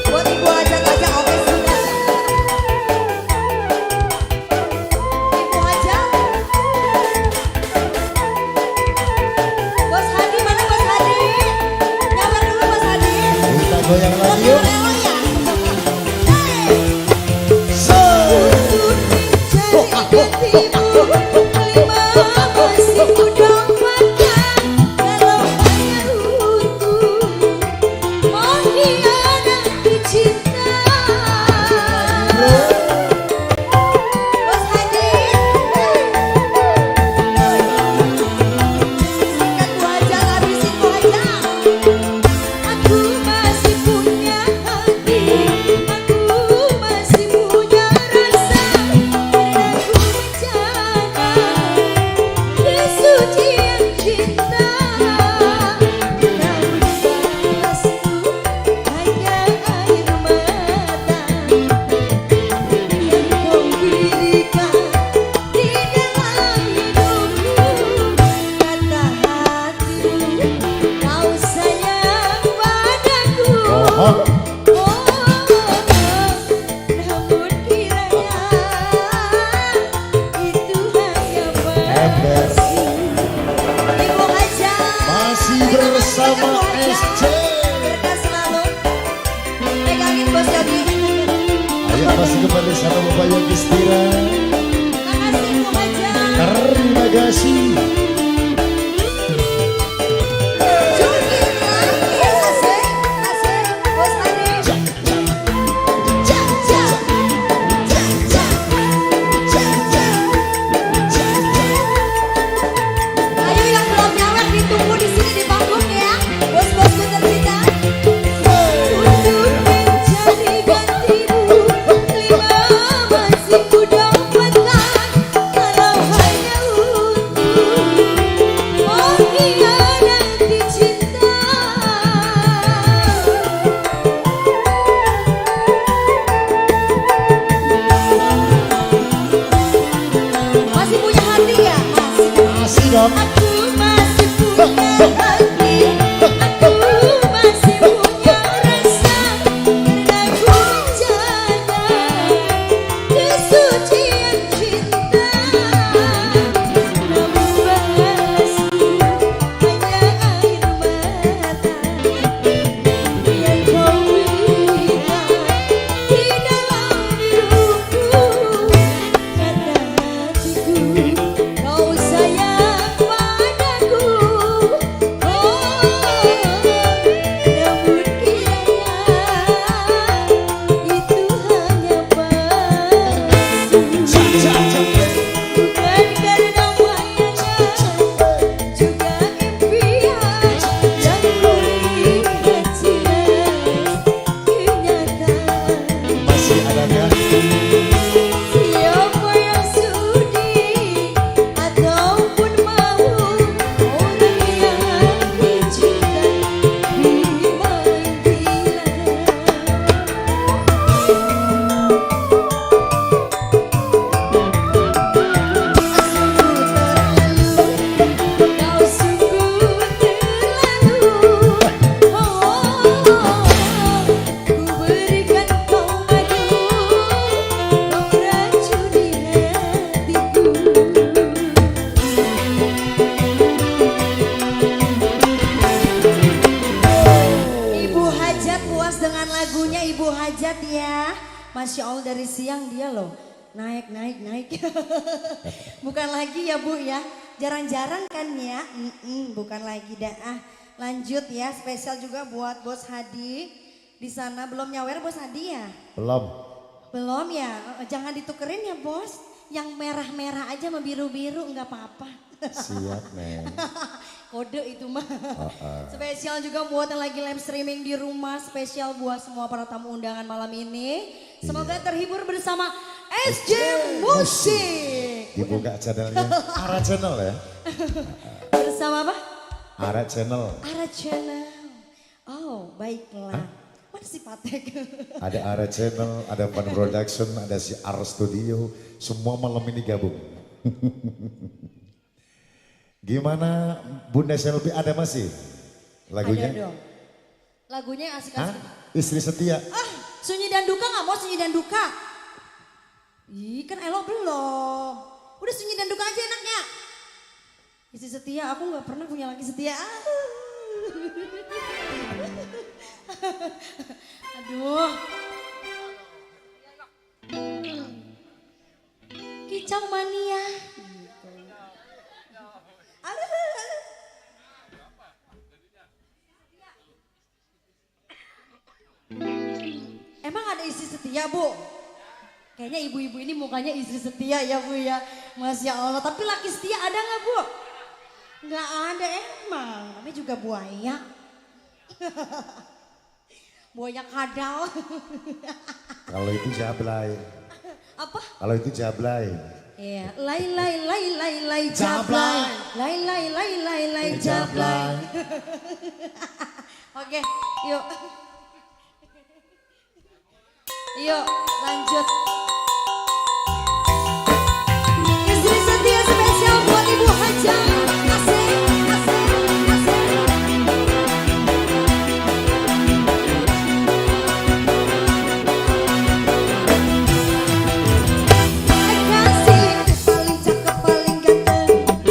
Buat Ibu Haja aja oke sudah. Ibu Haja. Bos Hadi mana Bos Hadi? Gambar dulu Bos Hadi.
Kita goyang lagi yuk.
Leo ya.
ember.
Ibu Hajat.
Masih bersama SC.
Berkah selalu. Pegangin bos Yogi.
Ayo masih kembali sama Bapak Yogi Stira.
Makasih Ibu Hajat.
Terima kasih.
Joget lagi. Asik, asik. Bos Hadi. Jak, jak. Jak, jak. Jak, jak. Jak, jak. Jak, jak. Ayo yang belum nyawet ditunggu di sini di panggung ya. Bos-bosku tercinta. Untuk menjadi gantimu, lima masih ku dapatkan. Kalau hanya untuk mengkhianati cinta. Masih punya hati ya? Masih.
Masih dong.
Aku masih punya hati, aku masih punya rasa, karena ku menjaga kesucian cinta. Namun balasku hanya air mata yang kau berikan di dalam diriku. Kata hatiku, kau sayang padaku, namun kiranya itu hanya palsu. Bukan karena bayangan, juga impian yang kulihat jelas kenyataan.
Masih ada kan?
Siapa yang sudi ataupun mau orang yang dicinta kau sungguh terlalu, ku berikan kau madu, kau racuni hatiku. Ibu Hajat puas dengan lagunya Ibu Hajat ya. Masya Allah dari siang dia loh naik. Bukan lagi ya Bu ya. Jarang-jarang kan ya. Bukan lagi dah. Lanjut ya, spesial juga buat Bos Hadi. Di sana belum nyawer Bos Hadi ya?
Belum.
Belum ya. Jangan ditukerin ya Bos. Yang merah-merah aja sama biru-biru nggak apa-apa.
Siap, Neng.
Kode itu mah. Spesial juga buat yang lagi live streaming di rumah. Spesial buat semua para tamu undangan malam ini. Semoga terhibur bersama SJ Musik.
Dibuka channelnya. Ara Channel ya.
Bersama apa?
Ara Channel.
Ara Channel. Oh baiklah. Mana si Patek?
Ada Ara Channel, ada Fun Production, ada si Ar Studio. Semua malam ini gabung. Gimana Bunda Selvi ada masih lagunya?
Ada dong. Lagunya yang
Hah?
asik-asik.
Istri setia.
Sunyi dan duka nggak mau sunyi dan duka? Ih kan Elo belum. Udah sunyi dan duka aja enaknya. Istri setia aku nggak pernah punya laki setia. Aduh. Kicau mania. Emang ada istri setia Bu? Kayaknya ibu-ibu ini mukanya istri setia ya Bu ya. Masya Allah, tapi laki setia ada nggak Bu? Nggak ada emang, namanya juga buaya. Buaya kadal.
Kalau itu jablay.
Apa?
Kalau itu jablay.
Iya, lai jablay. Lai jablay. Oke, yuk. Yuk, lanjut. Istri setia spesial buat Ibu Hajat. Asik, asik, asik. Kasih paling cakep paling ganteng.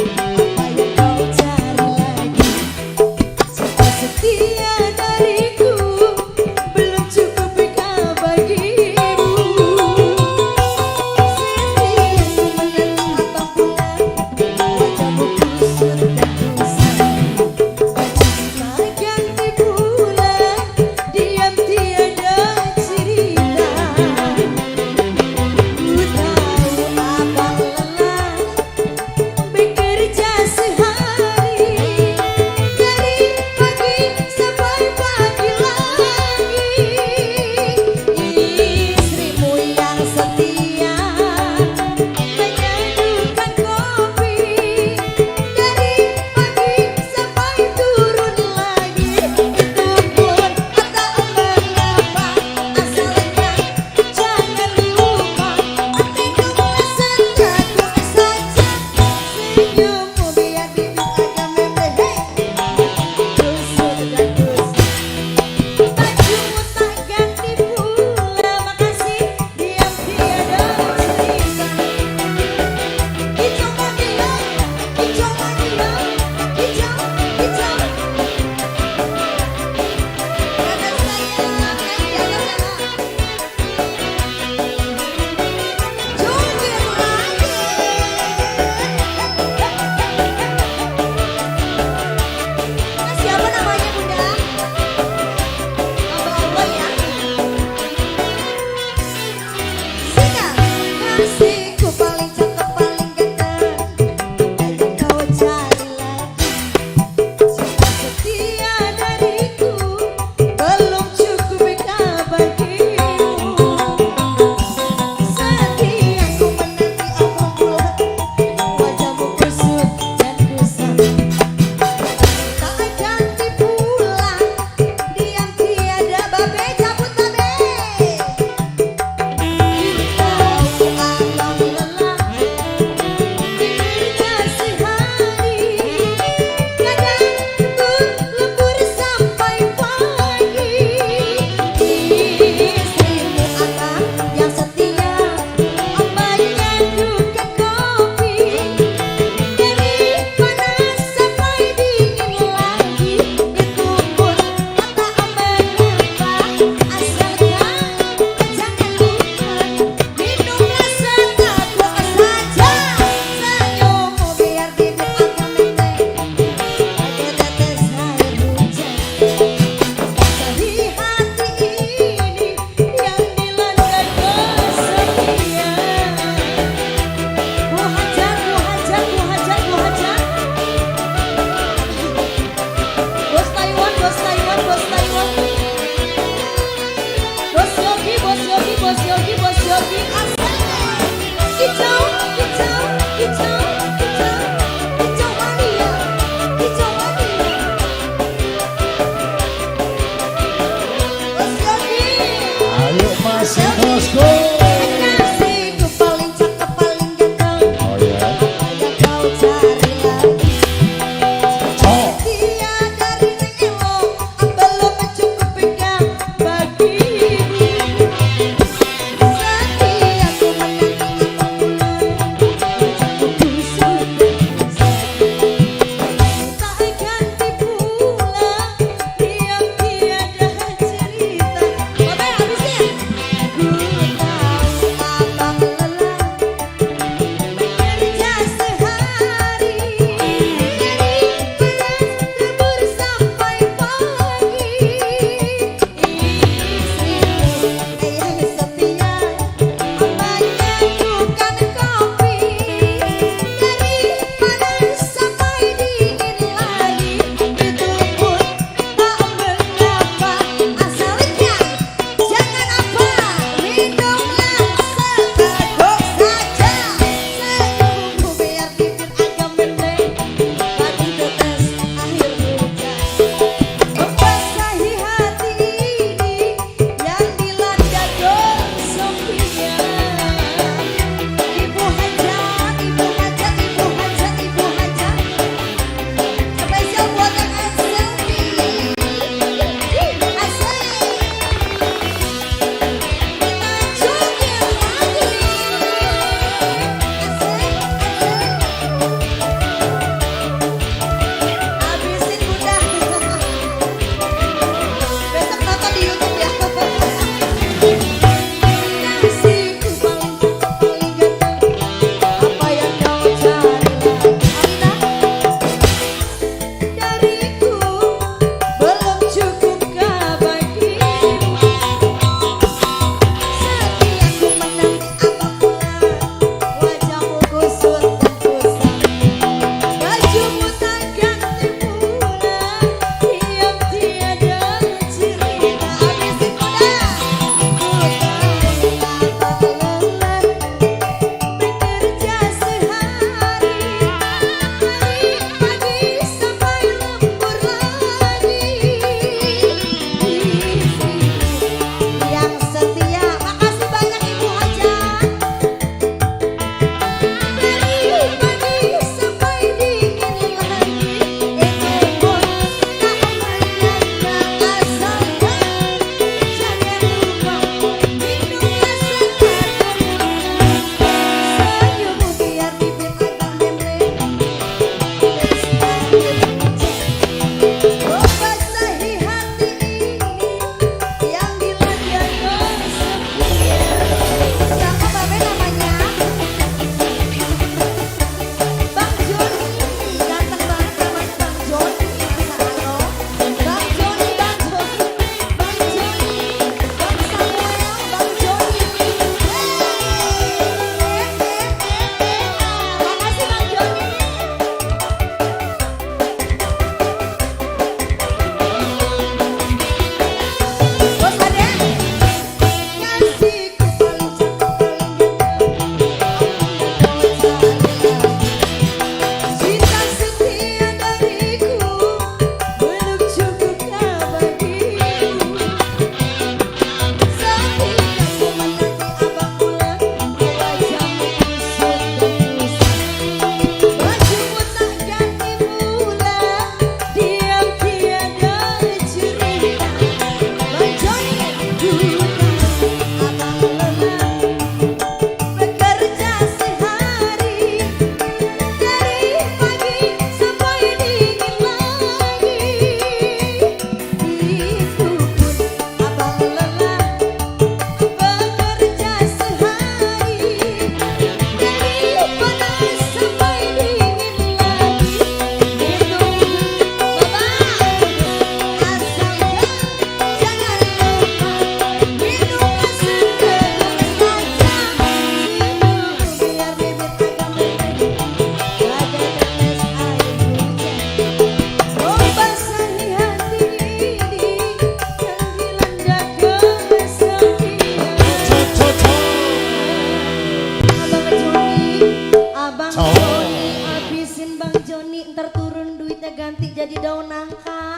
Joni ntar turun duitnya ganti jadi daun nangka.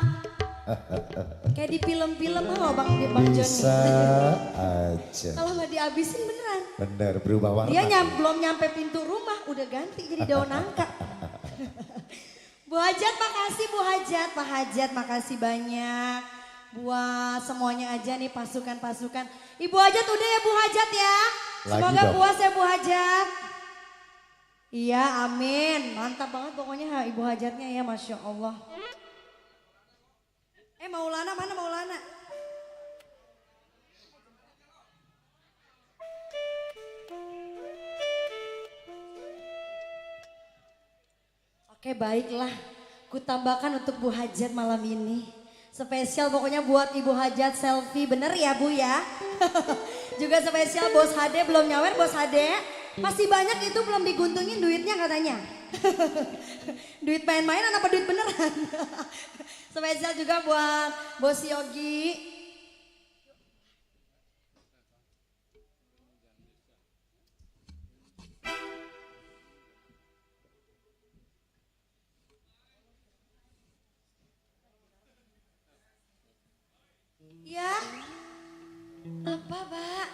Kayak di film-film loh Bang Joni.
Bisa aja.
Kalau nggak dihabisin beneran.
Bener, berubah warna.
Dia belum nyampe pintu rumah udah ganti jadi daun nangka. Bu Hajat makasih Bu Hajat, Pak Hajat makasih banyak. Buat semuanya aja nih pasukan-pasukan. Ibu Hajat udah ya Bu Hajat ya.
Lagi
Semoga
dong.
puas ya Bu Hajat. Iya amin, mantap banget pokoknya Ibu Hajatnya ya Masya Allah. Maulana mana Maulana? Oke baiklah, ku tambahkan untuk Bu Hajat malam ini. Spesial pokoknya buat Ibu Hajat selfie, bener ya Bu ya? Juga spesial Bos Hade, belum nyawer Bos Hade. Masih banyak itu belum diguntungin duitnya katanya. Duit main-mainan apa duit beneran? Spesial juga buat Bos Yogi. Ya, apa Pak?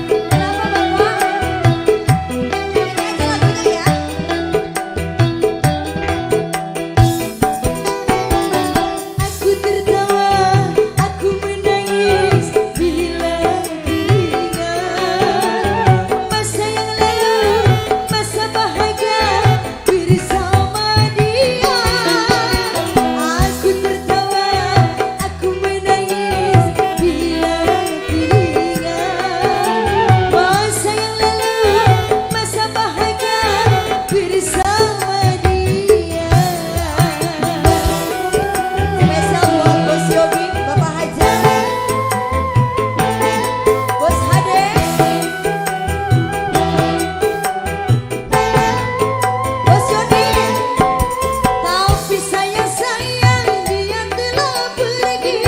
Kenapa Bapak? Ini aja lagunya ya. Aku tertawa, aku menangis bila ingat masa yang lalu, masa bahagia bersama dia. Aku tertawa, aku menangis bila ingat masa yang lalu, masa bahagia bersama dia. Spesial buat Bos Yogi, Bapak Hajat, Bos Hade, Bos Yodi. Tapi sayang dia telah pergi.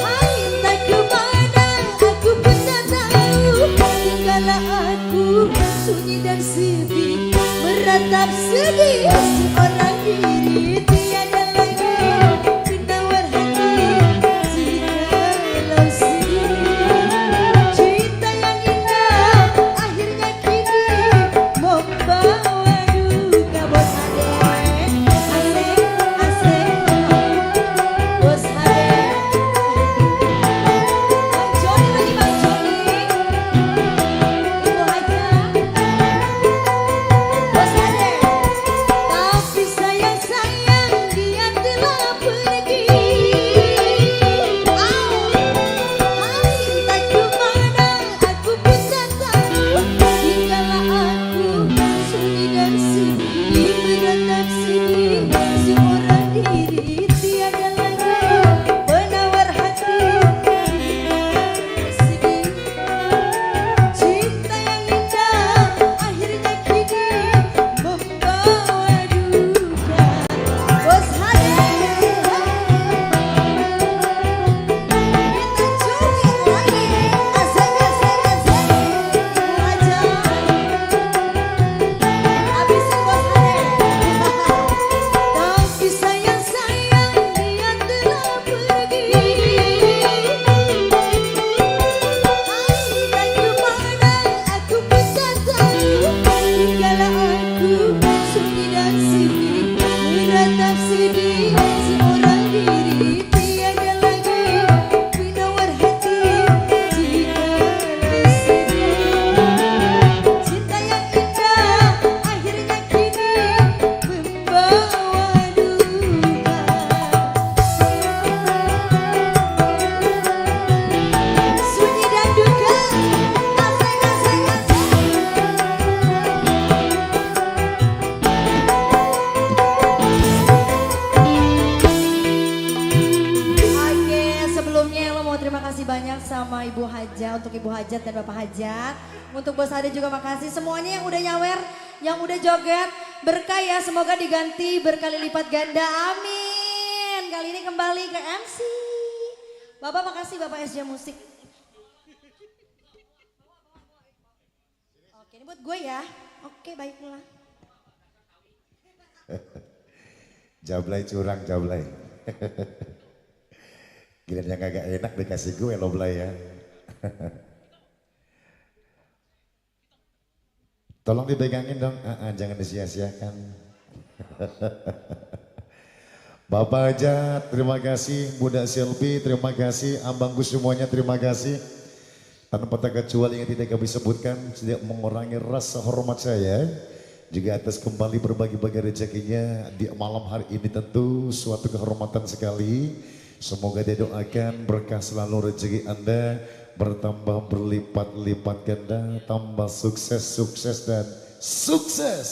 Hai entah kemana aku pun tak tahu. Tinggallah aku sunyi dan sepi, meratap sedih seorang diri. Tiada lagi penawar hati jikalau sedih. Cinta yang indah akhirnya kini membawa duka. Bos Hade, asik asik. Bos Hade, Bang Joni lagi Bang Joni. Ibu Hajat, Bos Hade. Tapi sayang dia telah pergi. Hai entah kemana aku pun tak tahu. Tinggallah aku sunyi dan sedih, meratap sedih seorang diri. Tiada lagi penawar hati sedih. Cinta yang indah akhirnya kini membawa duka. Bos Hade, kita curi lagi. Asik asik asik. Ibu Hajat, habisin Bos Hade. Tapi sayang dia telah pergi. Hai entah kemana aku pun tak tahu. Tinggallah aku sunyi dan sepi, meratap sedih seorang diri. Tiada lagi penawar hati jikalau sedih. Cinta yang indah akhirnya kini membawa duka. Sunyi dan duka. Asik asik asik. Oke, sebelumnya lo mau terima kasih banyak sama Ibu Hajat, untuk Ibu Hajat dan Bapak Hajat. Untuk Bos Hade juga makasih. Semuanya yang udah nyawer, yang udah joget, berkah ya, semoga diganti berkali lipat ganda. Amin. Kali ini kembali ke MC. Bapak makasih Bapak SJ Musik.
Ini buat gue ya. Oke, baiklah.
Jablay curang, Jablay. Giliran yang agak enak dikasih gue lo Blay ya. Tolong dipegangin dong, jangan disia-siakan. Bapak Hajat, terima kasih. Bunda Selvi, terima kasih. Abangku semuanya, terima kasih. Tanpa terkecuali yang tidak kami sebutkan, tidak mengurangi rasa hormat saya. Juga atas kembali berbagi-bagi rezekinya di malam hari ini tentu suatu kehormatan sekali. Semoga didoakan berkah selalu rezeki Anda bertambah berlipat-lipat ganda, tambah sukses, sukses dan sukses.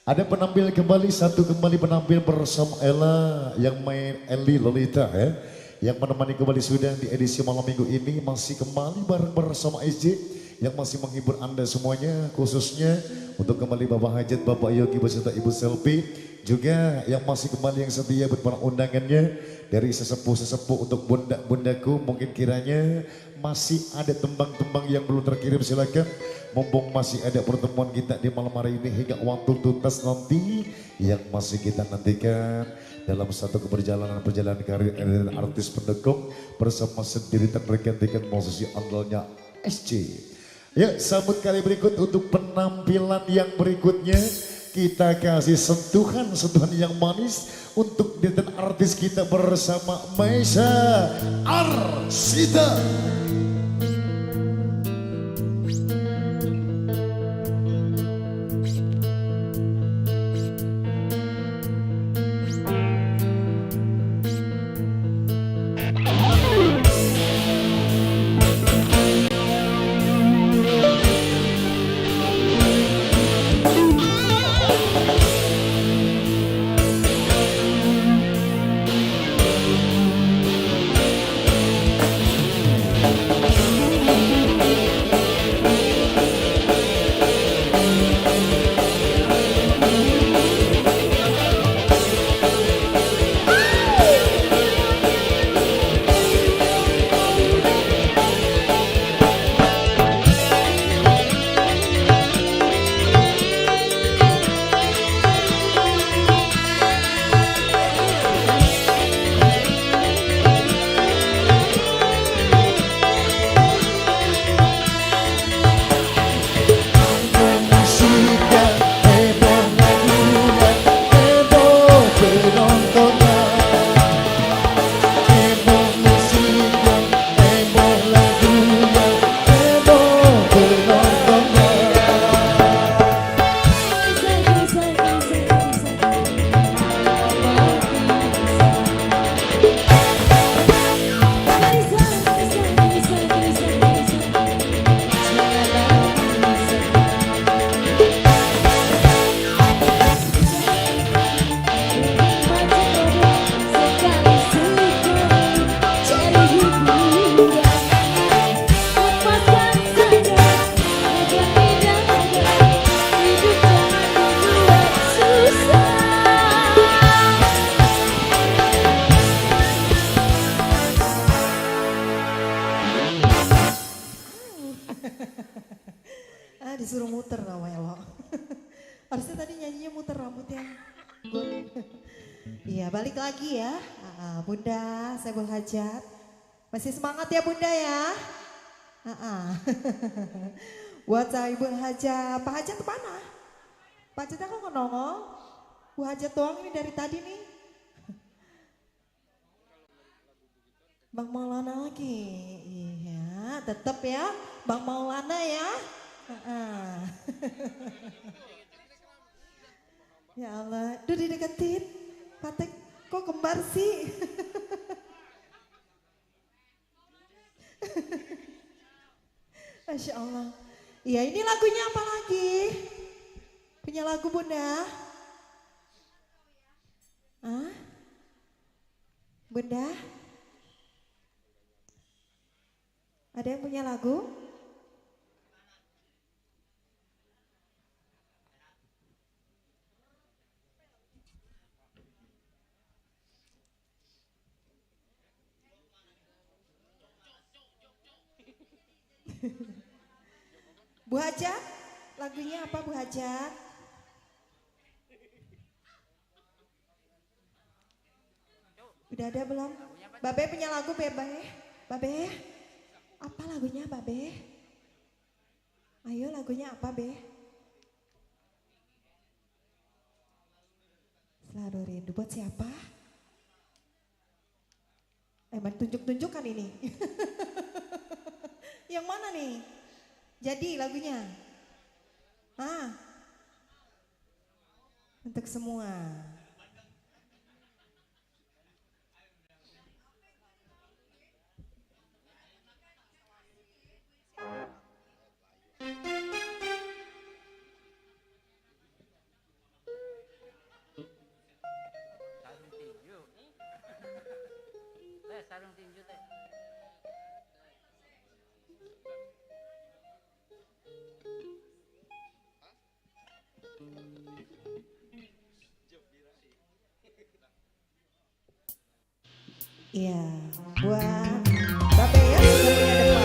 Ada penampil kembali, satu kembali penampil bersama Ella yang main Eli Lolita ya. Yang menemani kembali sudah di edisi malam minggu ini masih kembali bareng bersama SJ yang masih menghibur Anda semuanya, khususnya untuk kembali Bapak Hajat, Bapak Yogi beserta Ibu Selvi, juga yang masih kembali yang setia buat para undangannya dari sesepuh-sesepuh untuk bunda-bundaku. Mungkin kiranya masih ada tembang-tembang yang belum terkirim, silakan. Mumpung masih ada pertemuan kita di malam hari ini hingga waktu tuntas nanti yang masih kita nantikan dalam satu perjalanan karir artis pendukung bersama sendirian rekan-rekan musisi andalnya SC. Ya, sambut kali berikut untuk penampilan yang berikutnya. Kita kasih sentuhan yang manis untuk detan artis kita bersama Maisha Arsita.
Disuruh muter namanya lo. Harusnya tadi nyanyinya muter rambutnya. Iya, balik lagi ya. Bunda Saibul Hajat. Masih semangat ya Bunda ya. Buat Saibul Hajat. Pak Hajat kemana? Pak Hajat kok nggak nongol? Bu Hajat doang ini dari tadi nih. Bang Maulana lagi. Iya, tetap ya. Bang Maulana ya. Ya Allah, duh dideketin. Patek kok kembar sih? Masya Allah. Iya, ini lagunya apa lagi? Punya lagu Bunda? Hah? Bunda? Ada yang punya lagu? Bu Hajat, Lagunya apa Bu Hajat? Udah ada belum? Babe punya lagu Babe? Babe? Apa lagunya Babe? Ayo lagunya apa Be? Selalu rindu buat siapa? Emang tunjuk-tunjukkan ini. Yang mana nih? Jadi lagunya? Untuk semua.
Sarung tinju teh.
Iya, buat Babe ya, lagunya depan.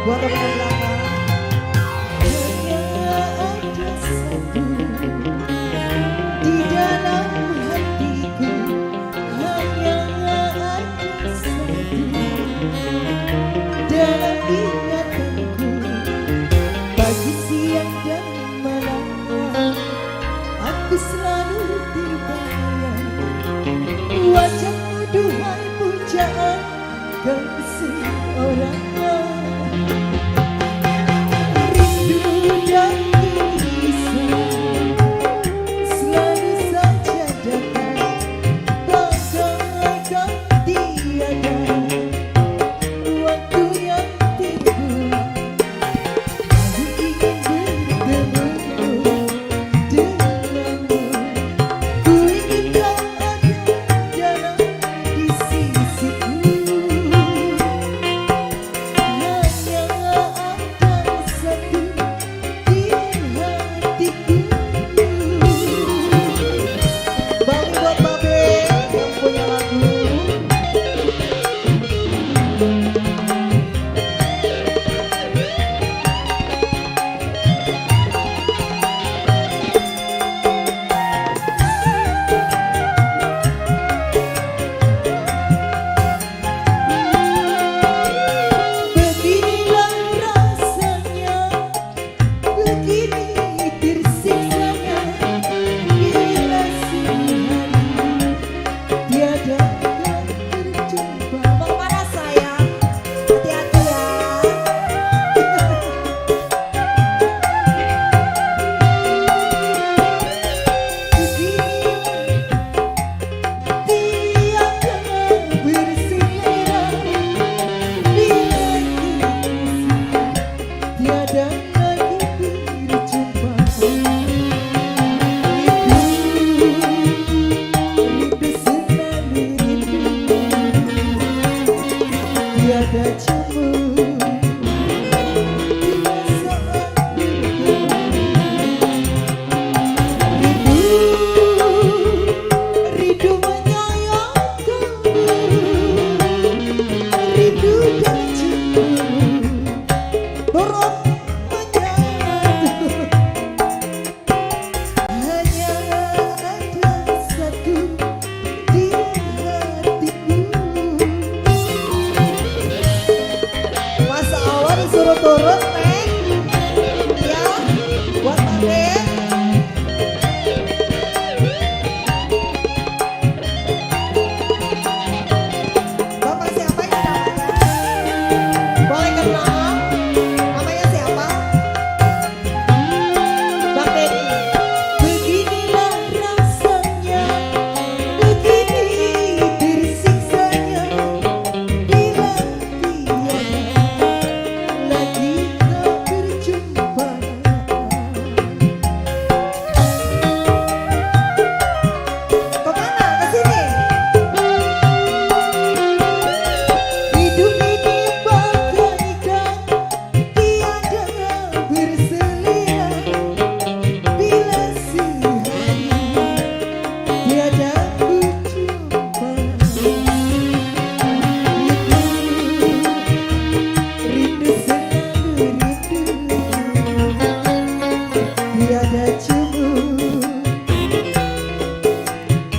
Buat teman belakang. Hanya ada satu di dalam hatiku, hanya ada satu dalam ingatanku. Pagi, siang, dan malamnya aku selalu terbayang wajahmu, duhai pujaan kasih orang. Rindu dan gelisah selalu saja datang, bagaikan tiada waktu yang tiba. Aku ingin bertemu denganmu, ku ingin kau ada dalam di sisiku.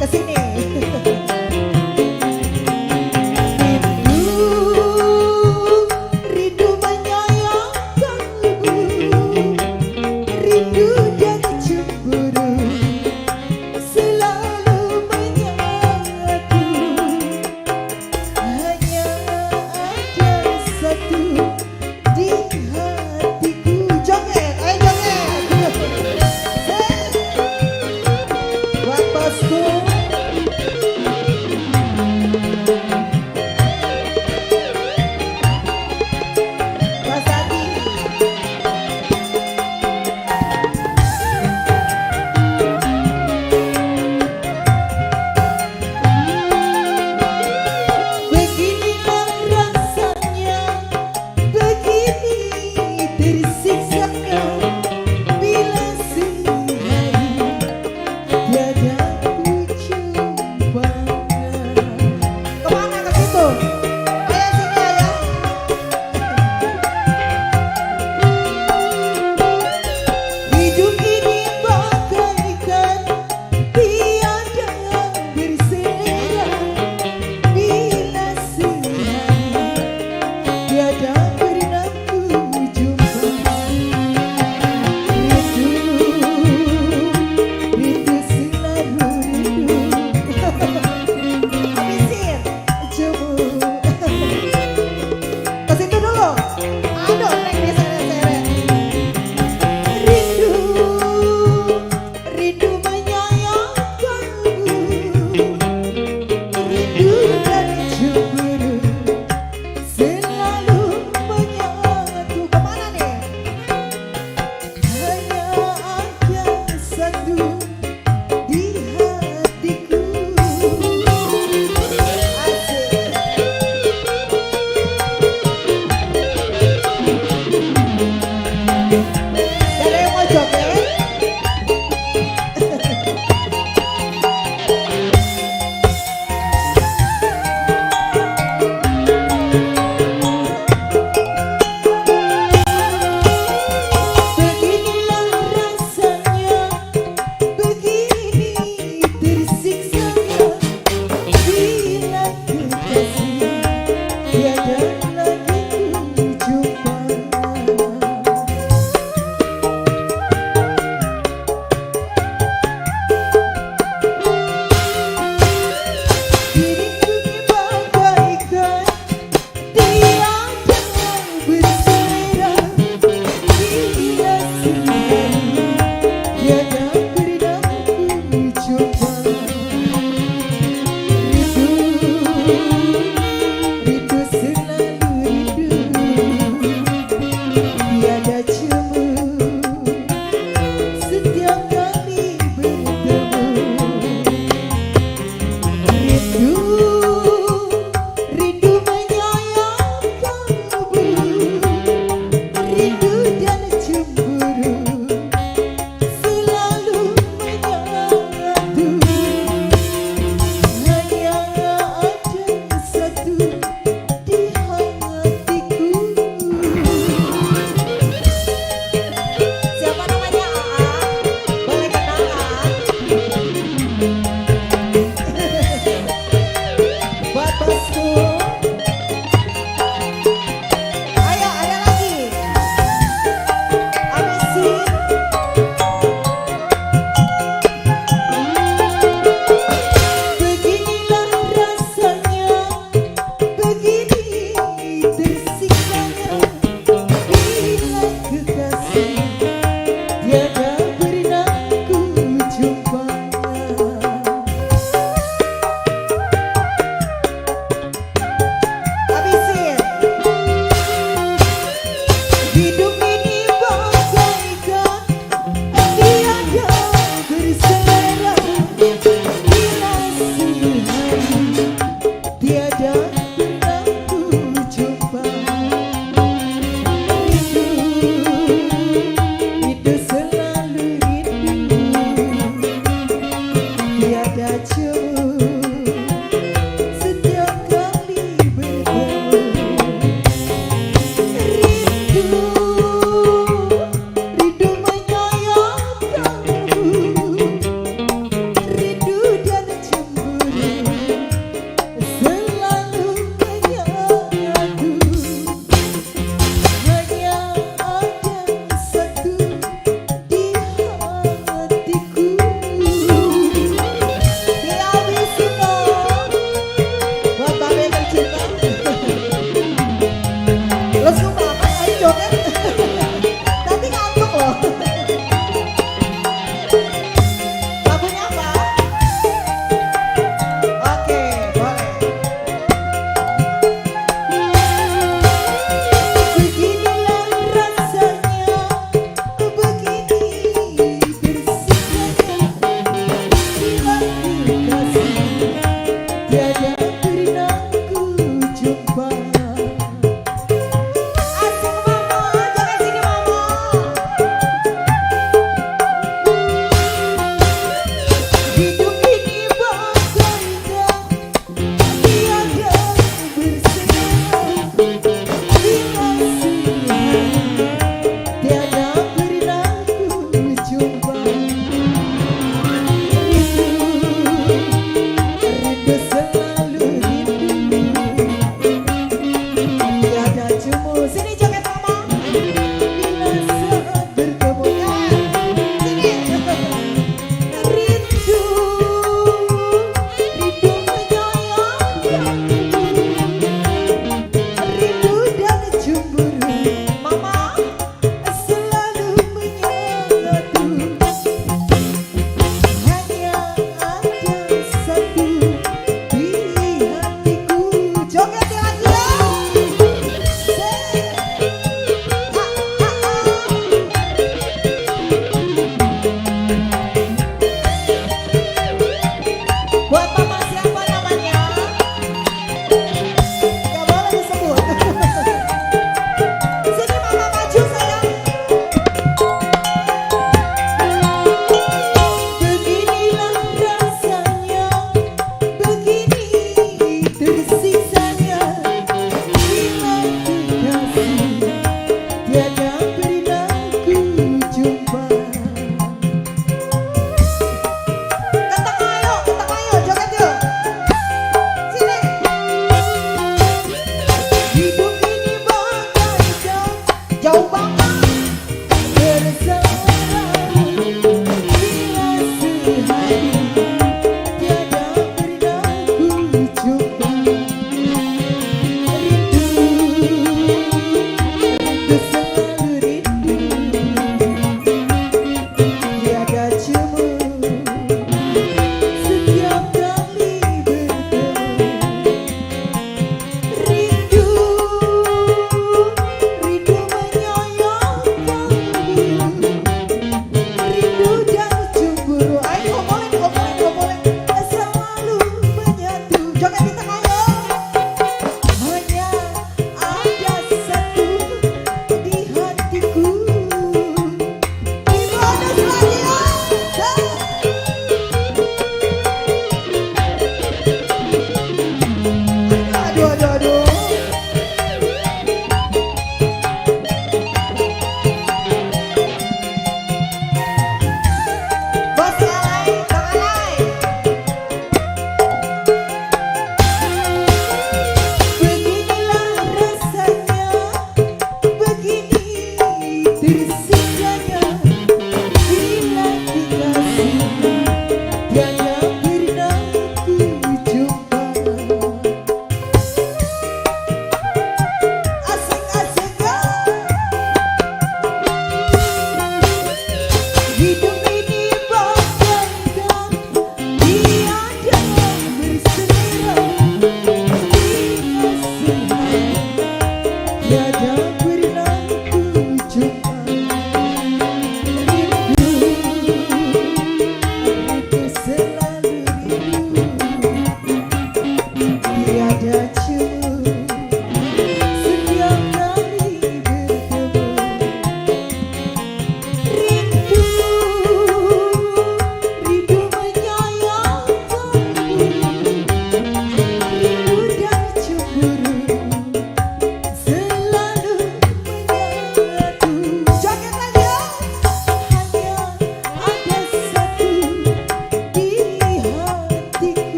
Kesini. Rindu menyayangkanmu, rindu dan cemburu selalu menyatu. Hanya ada satu di hatiku. Joget, ayo joget. Buat bosku. Mas Adi. Beginilah rasanya, begini tersiksanya bila sehari tiada kujumpanya. Kemana ke situ? Ayo sini ayo. Hidup ini bagaikan tiada bersera bila sehari tiada pernah ku jumpa. Rindu selalu rindu. Habisin jemu. Ke situ dulu. Aduh, neng diseret-seret. Rindu, rindu menyayangkanmu, rindu dan cemburu selalu menyatu. Kemana nih? Hanya ada satu di hatiku. Asik. Ada yang mau joget? Beginilah rasanya,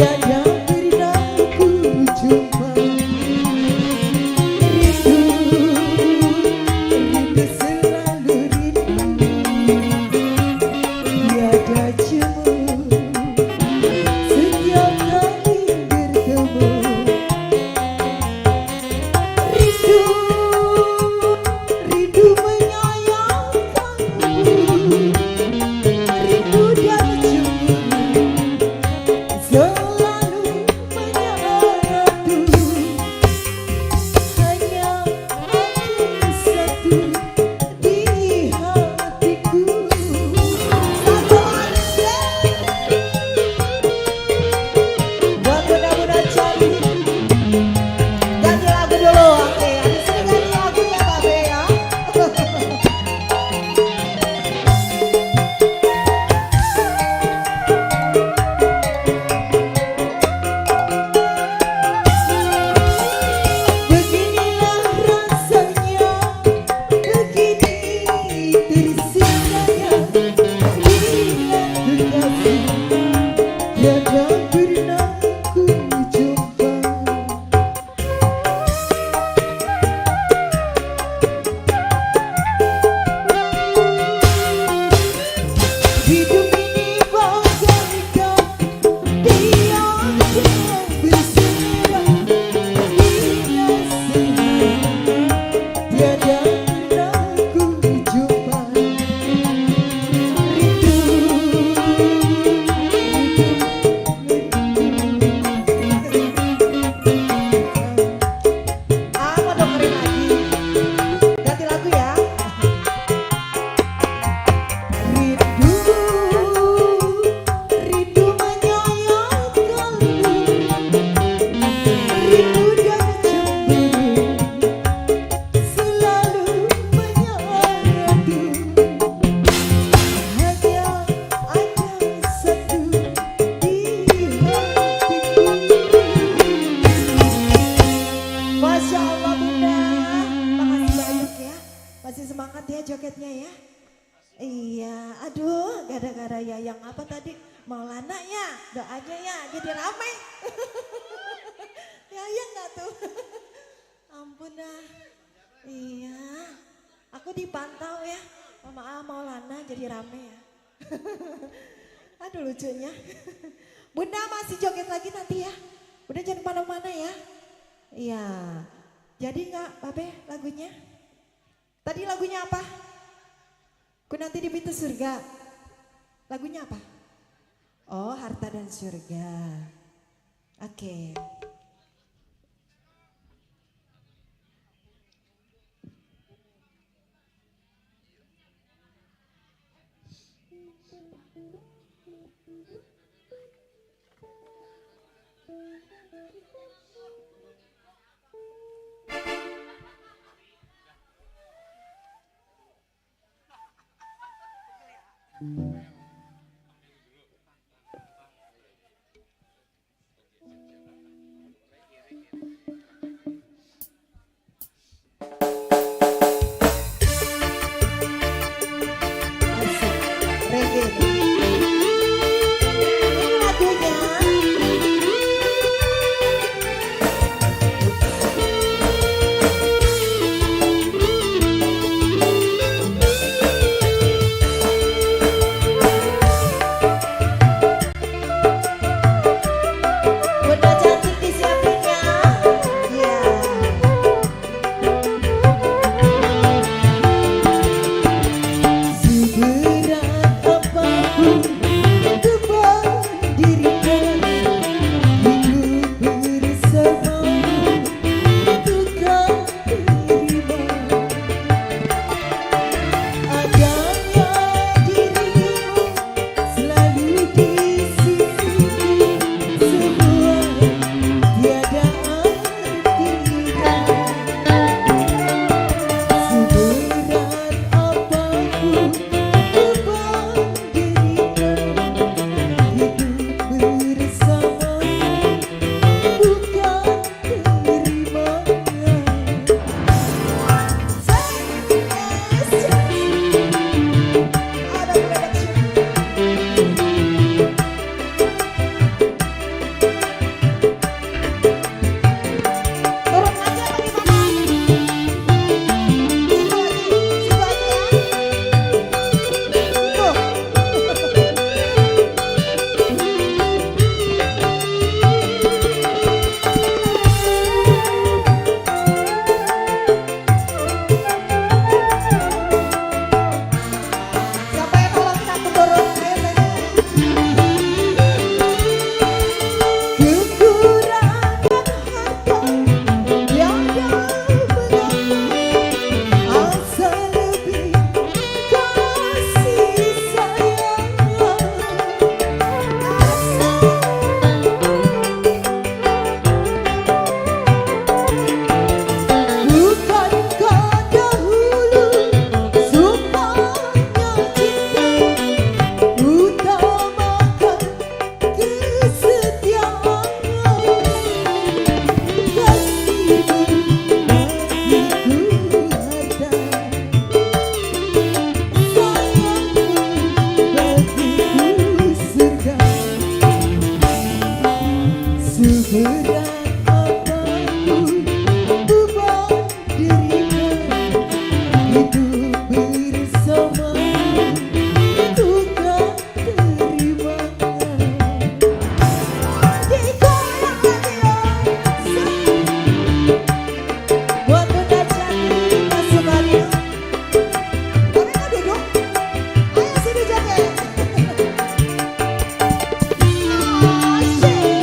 tiada pernah ku jumpa. Rindu, rindu selalu rindu, tiada jemu setiap kali bertemu. Rindu, rindu menyayangkanmu, rindu dan cemburu selalu menyeratu. Hanya ada satu di hatiku. Satu aja buat mudah-mudahan cantik. Ganti lagu dulu, oke. Habis ini ganti lagu ya, Mbak Be ya. Beginilah rasanya, begini tersiksanya bila kekasih tiada pernah ku jumpa. Hidup ini bagaikan tiada berserah, bila sehat tiada pernah ku jumpa. Mau dengerin lagi. Ganti lagu ya. Rindu, rindu menyayangkanmu, rindu dan cemburu selalu menyeratu. Hanya ada satu di hatiku. Masya Allah Bunda, makasih banyak ya. Masih semangat ya jogetnya ya. Iya, aduh, gara-gara ya yang apa tadi? Maulana ya, doanya ya jadi rame. Ya nggak tuh? Ampun dah. Iya, aku dipantau ya sama Maulana jadi rame ya. Aduh lucunya. Bunda masih joget lagi nanti ya. Bunda jangan kemana-mana ya. Iya, jadi nggak Babe lagunya? Tadi lagunya apa? Ku nanti di pintu surga. Lagunya apa? Oh, harta dan surga. Oke. Asik, reggae nih. Ini lagunya. Seberat apapun beban derita, hidup bersama tukar terima. Digoyang lagi buat Bunda Cantik masuk kali. Tapi nggak duduk. Ayo sini joget. Asyik.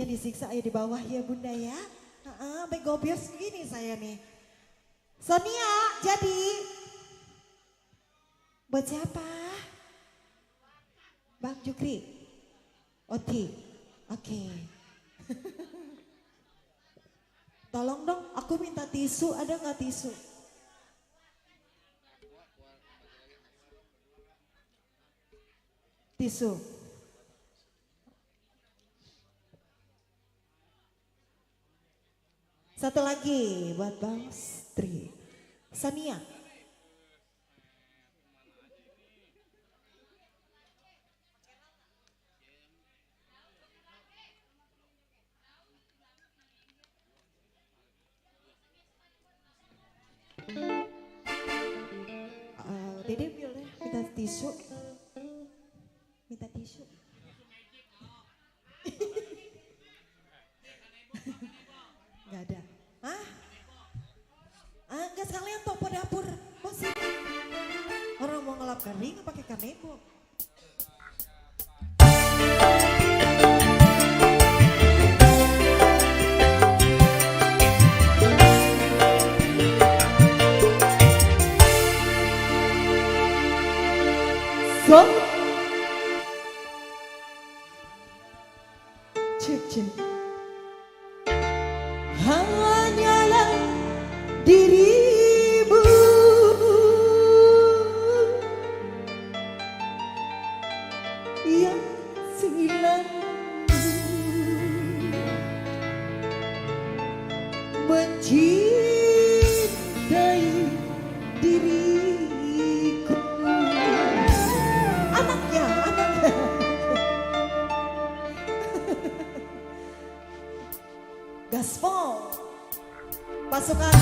Hatinya disiksa ya di bawah ya bunda ya. Sampai gobios gini saya nih. Sonia jadi. Buat siapa? Bang Jukri. Oti. Oke. Tolong dong, aku minta tisu, ada nggak tisu? Tisu. Satu lagi buat Bang Stri. Sania. Dede boleh minta tisu. Minta tisu. Gak ada. Hah? Enggak sekalian topo dapur. Bos ini. Orang mau ngelap kering pakai kanebo. So, cek. Hanyalah dirimu yang selalu mencintai diriku. Anaknya. Gaspol. Pasukan.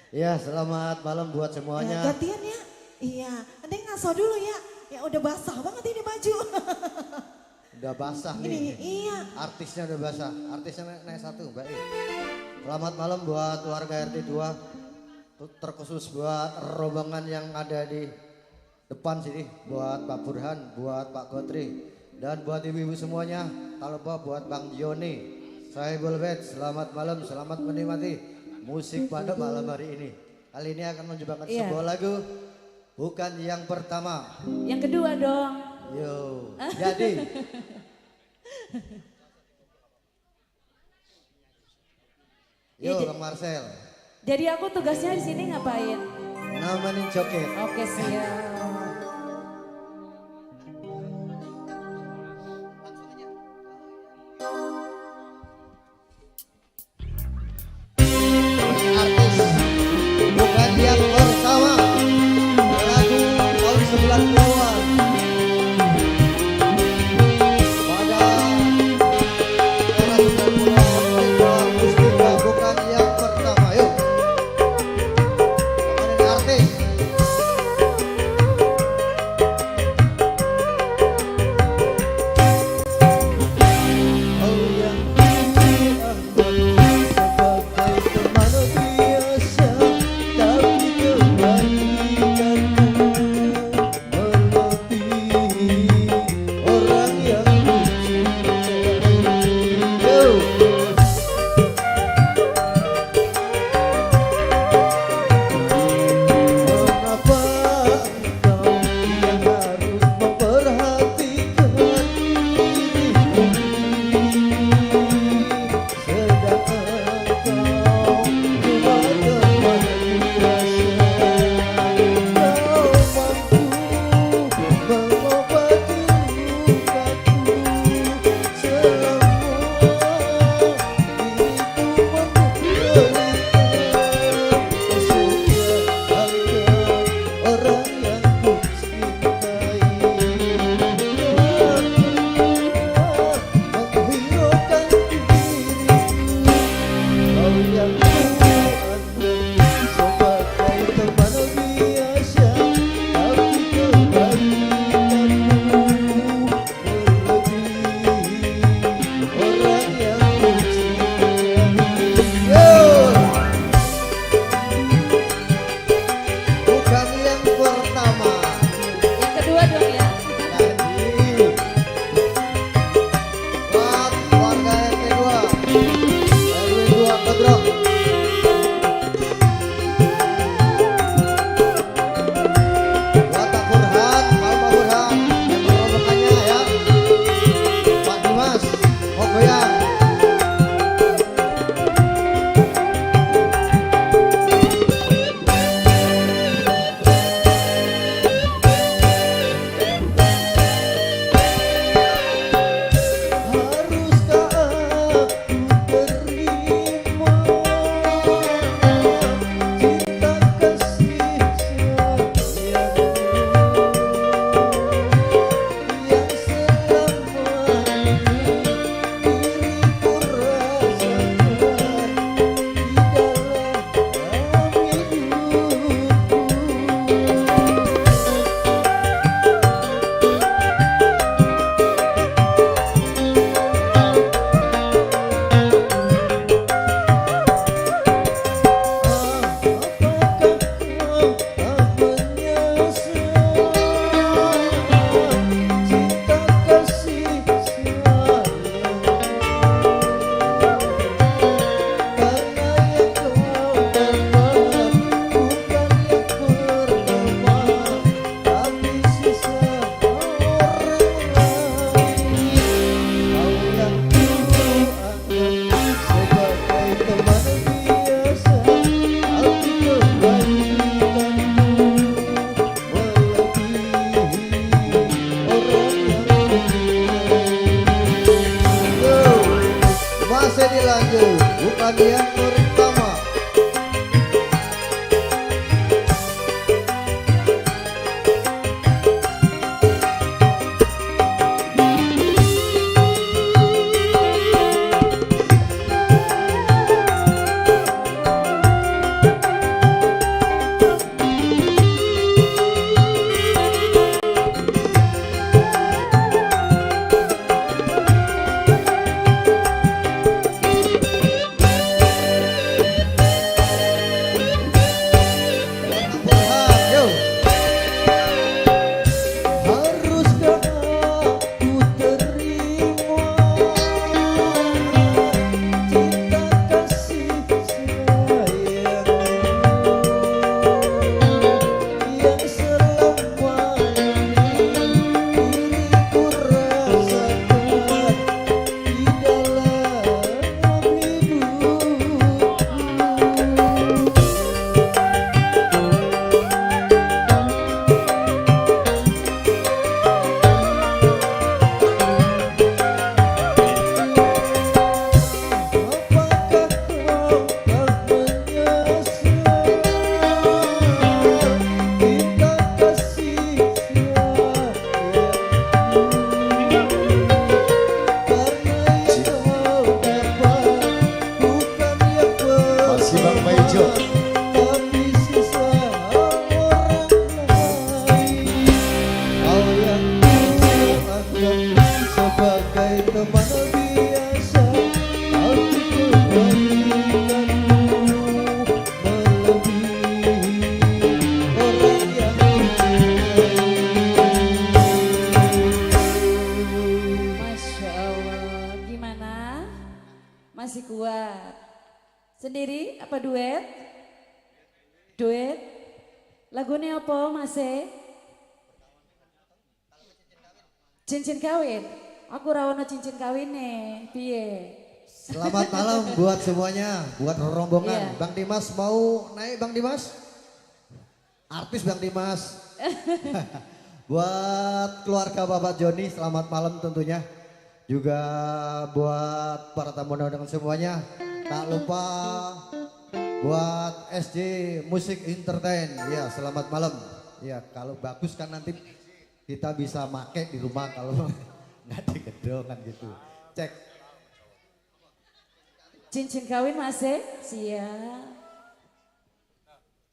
Ya, selamat malam buat
Ya,
semuanya.
gantian ya. Iya, Neng ngaso dulu ya. Ya udah basah banget ini baju.
Udah basah
Ini,
nih.
iya.
Artisnya udah basah. Artisnya naik satu, Mbak I. Selamat malam buat warga RT 2. Terkhusus buat rombongan yang ada di depan sini. Buat Pak Burhan, buat Pak Gotri. Dan buat ibu-ibu semuanya. Tak lupa buat Bang Joni. Saya Bulbet, selamat malam, selamat menikmati musik pada malam hari ini. Kali ini akan mencobakan
Iya.
sebuah lagu. Bukan yang pertama.
Yang kedua dong.
Yo, jadi
Ya,
yo Bang Marcel,
Jadi aku tugasnya di sini ngapain?
nemenin joget.
Oke siap.
Artis bukan yang pertama, lagu tahun 90-an. Pada era 90-an, Mustika bukan yang pertama. Yuk, nemenin artis. Oh yang dianggap sebagai teman biasa, tapi kebaikanmu melebihi orang yang kucintai. Yo. Mengapa engkau yang harus memperhatikan dirimu, sedang engkau cuma teman biasa. Kau mampu mengobati lukaku selama diriku menderita. Orang yang ku cintai, menghiraukan diriku. Kau yang ku anggap sebagai teman biasa, tapi kebaikanmu melebihi orang yang ku cintai. Yo! Bukan yang pertama.
Yang kedua dong ya.
Jadi buat warga RT 2, RW 2 Kodrok. Buat Pak Burhan, Pak Burhan dan rombongannya ya. Pak Dimas, mau goyang. Haruskah aku terima cinta kasih sayangmu yang selama ini diriku rasakan di Masih dilanjut, bukan yang pertama.
Sendiri apa duet? Duet. Lagunya apa Mas? Cincin kawin. Aku rawana cincin kawin nih. Piye?
Selamat malam buat semuanya, buat rombongan.
Iya.
Bang Dimas mau naik Bang Dimas? Artis Bang Dimas. Buat keluarga Bapak Joni selamat malam tentunya. Juga buat para tamu undangan semuanya. Tak lupa buat SJ Musik Entertain. Ya selamat malam. Ya kalau bagus kan nanti kita bisa make di rumah kalau nggak di gedung kan gitu. Cek.
Cincin kawin Mas? Siap.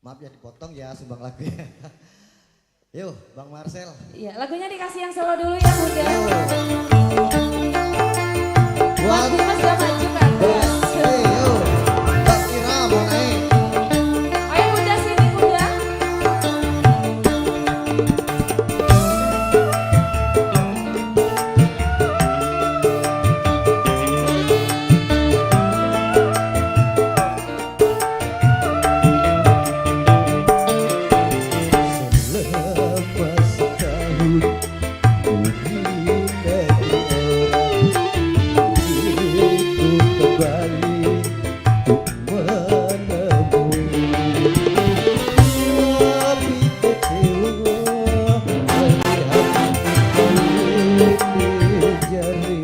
Maaf ya dipotong ya sumbang lagunya. Yuk Bang Marcel.
Iya, lagunya dikasih yang solo dulu ya Bunda.
Buat
Mas Dimas udah maju kan?
yuk. Mbak Ira mau naik.
Ayo Bunda sini Bunda.
Selama setahun ku hindari orang itu kembali untuk menemui. Tapi kecewa melihat ini jari.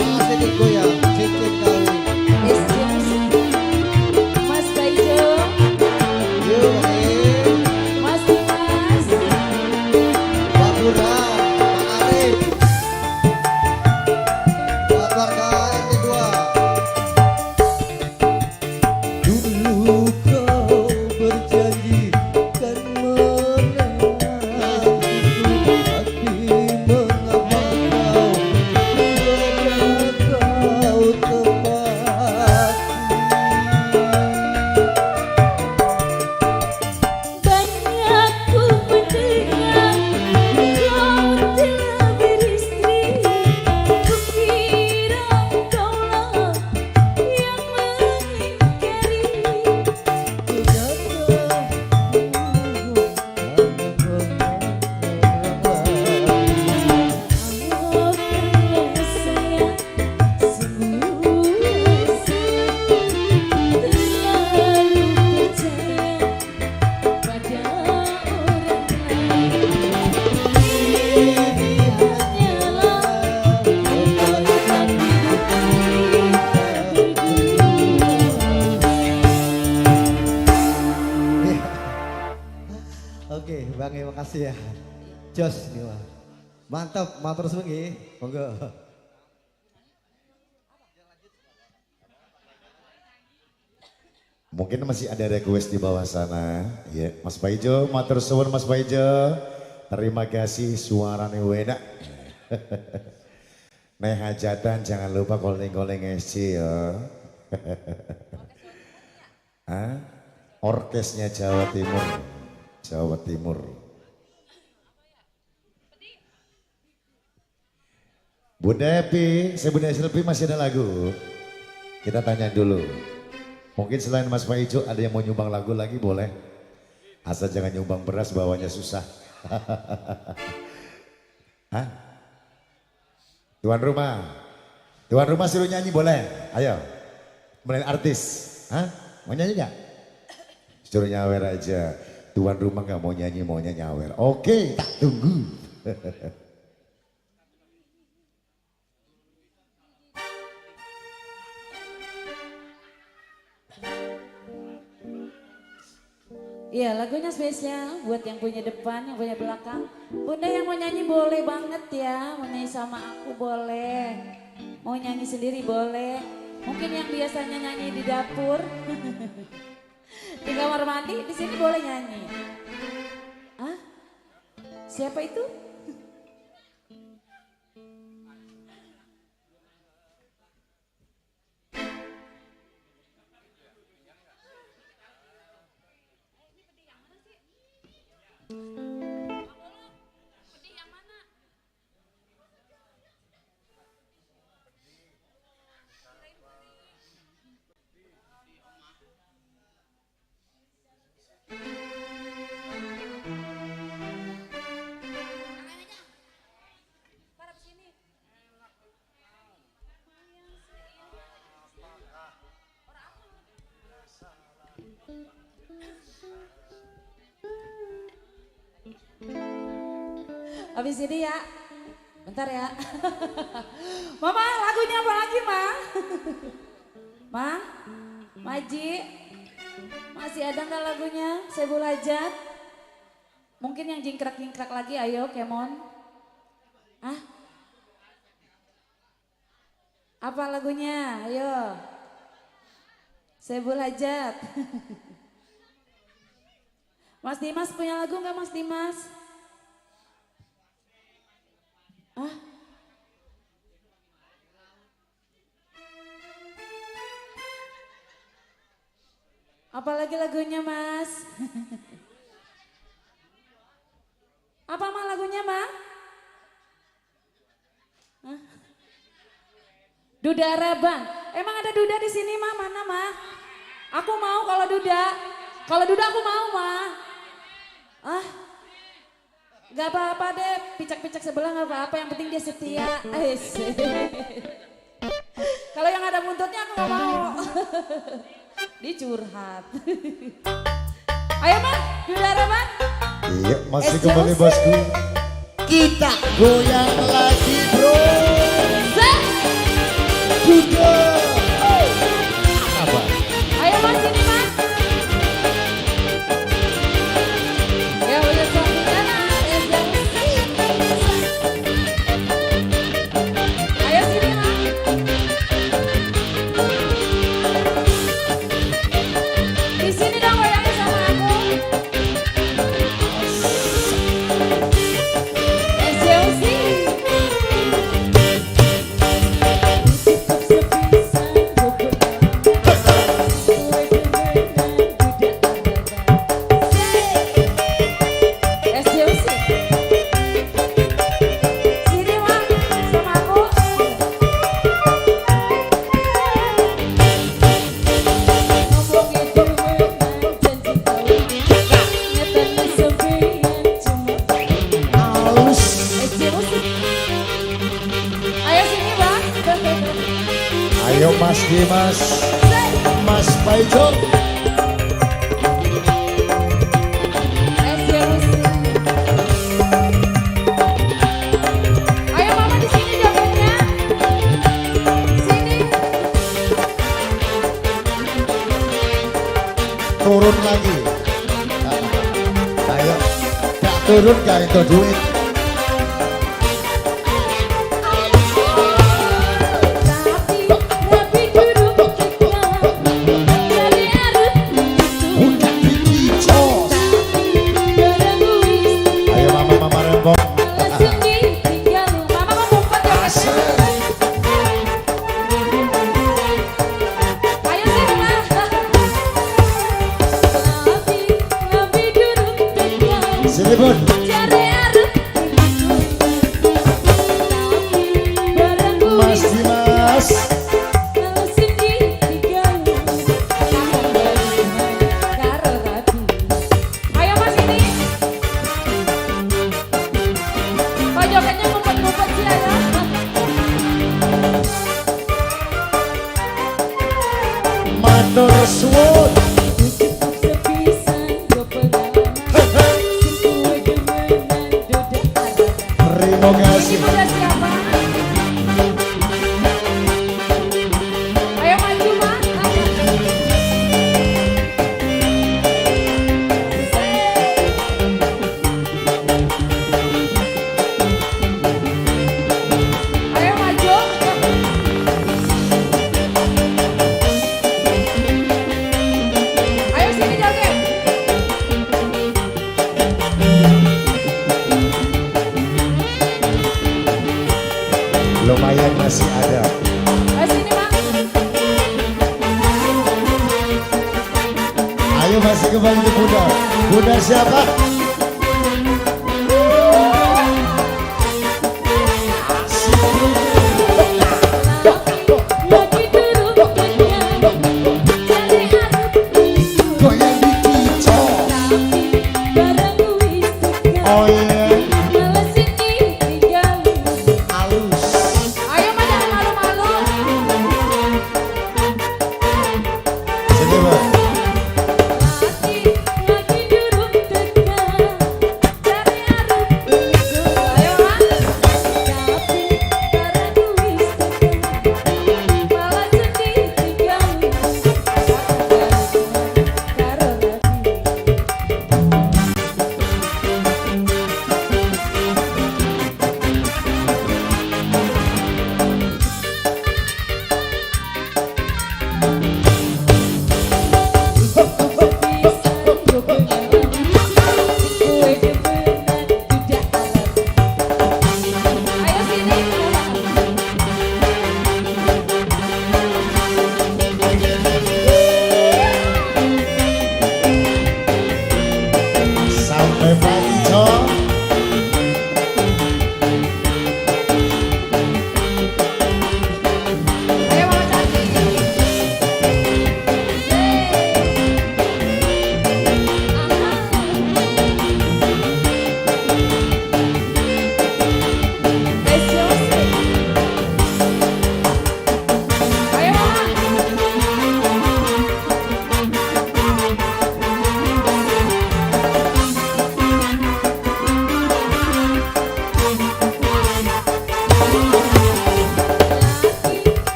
Masih digoyang cincin kawin.
Mas Baijo,
Yuk
Mas Dimas,
Pak Bura, Pak Arif. Buat warga RT 2. Dulu kau berjanji kan menantiku, tapi mengapa kau tepati?
banyak ku mendengar kau telah beristri. Kukira kaulah yang mengingkari. Maafkanlah saya, sungguh saya terlalu percaya pada orang lain. Ini hanyalah kekuatan hidup kita berdua.
Oke, Bang, terima kasih ya. Jos nih, Bang. Mantap, matur suwun nggih. Monggo.
Mungkin masih ada request di bawah sana. Ya, Mas Paijo, matur suwun Mas Paijo. Terima kasih suaranya enak. Nek hajatan jangan lupa calling-calling SC ya. Hah? Orkesnya Jawa Timur. Jawa Timur. Bunda Epi, Bunda Silvi masih ada lagu? Kita tanya dulu. Mungkin selain Mas Paijo ada yang mau nyumbang lagu lagi boleh. Asal jangan nyumbang beras bawanya susah. Hah? Tuan rumah. Tuan rumah suruh nyanyi boleh? Ayo. Mulai artis. Hah? Mau nyanyi gak? Suruh nyawer aja. Tuan rumah gak mau nyanyi, maunya nyawer. Oke, tak tunggu.
Iya, lagunya spesial buat yang punya depan, yang punya belakang. Bunda yang mau nyanyi boleh banget ya, mau nyanyi sama aku boleh. Mau nyanyi sendiri boleh. Mungkin yang biasanya nyanyi di dapur, di kamar mandi, di sini boleh nyanyi. Siapa itu? Habis ini ya, bentar ya. Mama, lagunya apa lagi, Ma? Ma, Maji, masih ada nggak lagunya? Saiful Hajat? Mungkin yang jingkrak-jingkrak lagi, ayo, Kemon. Ah? Apa lagunya? Ayo. Saiful Hajat. Mas Dimas punya lagu nggak, Mas Dimas? Ah? Apalagi lagunya, Mas? Apa mah lagunya, Ma? Hah? Duda Araban. Emang ada duda di sini, Ma? Mana, Ma? Aku mau kalau duda. Kalau duda aku mau, Ma. Ah? Gak apa-apa deh, picak-picak sebelah gak apa-apa, yang penting dia setia. Kalau yang ada buntutnya aku gak mau. Dicurhat. Ayo Ma, Duda Araban.
Iya, masih kembali bosku. Kita goyang lagi bro. Duda. Apa?
Ayo Mas, sini Mas. Ya udah suami kanan, ya jangan. Ayo sini Mas. Di sini dong goyangnya sama aku. SJOC. SJOC. Sini Mas, sama aku. Ngomong itu memang janji kau. Nyatanya sampeyan cuma
Aus.
SJOC. Ayo sini Bang.
Ayo Mas Dimas, Mas Paijo.
SJOC. Ayo Mama di sini jogetnya. Sini.
Turun lagi. Ayo, gak turun gak itu duit.
Tapi duduk kita dari arut itu.
Udah dicos.
Berebuis
Ayo mama rembong.
langsung ditinggal. Mama mau ngumpet ya.
Asik.
Ayo sini Mas. Tapi duduk kita
Sini bun.
dari arut itu. Tapi
Mas
berebuis
Dimas.
langsung ditinggal. Karo tadi. Ayo Mas ini. Kok jogetnya ngumpet-ngumpet sih ayo.
Matur suwun.
Sepisan ke pengalaman. Sing kuwe
lumayan masih ada.
Sini Bang.
Ayo masih kembali ke Bunda. Bunda siapa?
Lagi duduk kenyang, cari arep
Goyang di kicau.
barang wis tekan.
Oh iya,
Males ini tinggal.
halus.
Ayo mah jangan malu-malu.
Sini Bang.
Lagi duduk tekan, cari arep ayo Bang. Tapi barang wis tekan. Males ini tinggal. Karo lagi.
Sampai pagi cok.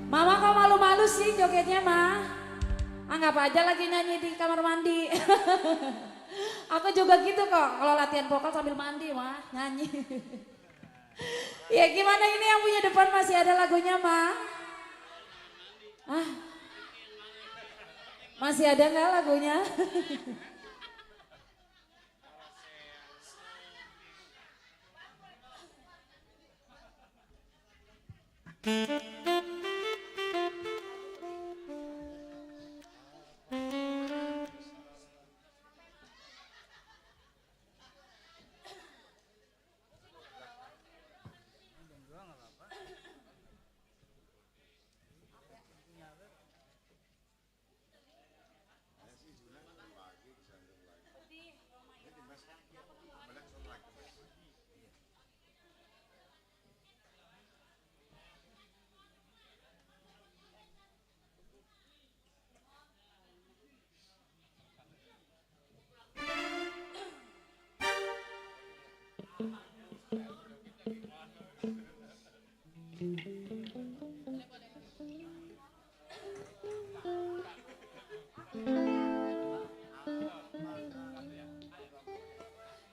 Mama kok malu-malu sih jogetnya mah? Anggap aja lagi nyanyi di kamar mandi. Aku juga gitu kok, kalau latihan vokal sambil mandi mah nyanyi. Ya gimana ini yang punya depan masih ada lagunya mah? Ah, masih ada nggak lagunya?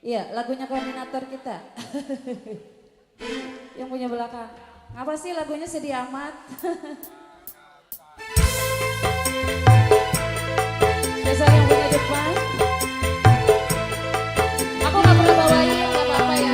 Iya, lagunya koordinator kita. Yang punya belakang. Ngapa sih lagunya sedih amat? Spesial yang punya depan. Aku gak pernah bawain, gak apa-apa ya.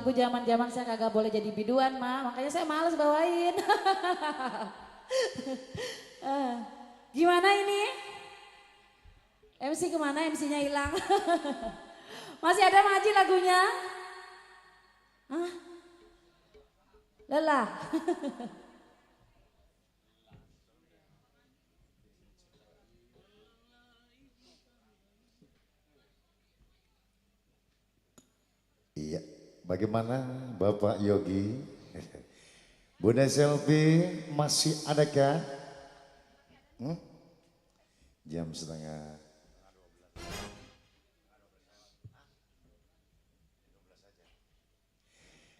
Waktu zaman saya kagak boleh jadi biduan mah, makanya saya males bawain. Gimana ini? MC kemana? MC-nya hilang. Masih ada Mak Haji lagunya? Hah? Lelah.
Iya, bagaimana Bapak Yogi? Bunda Selfie masih adakah? Jam setengah.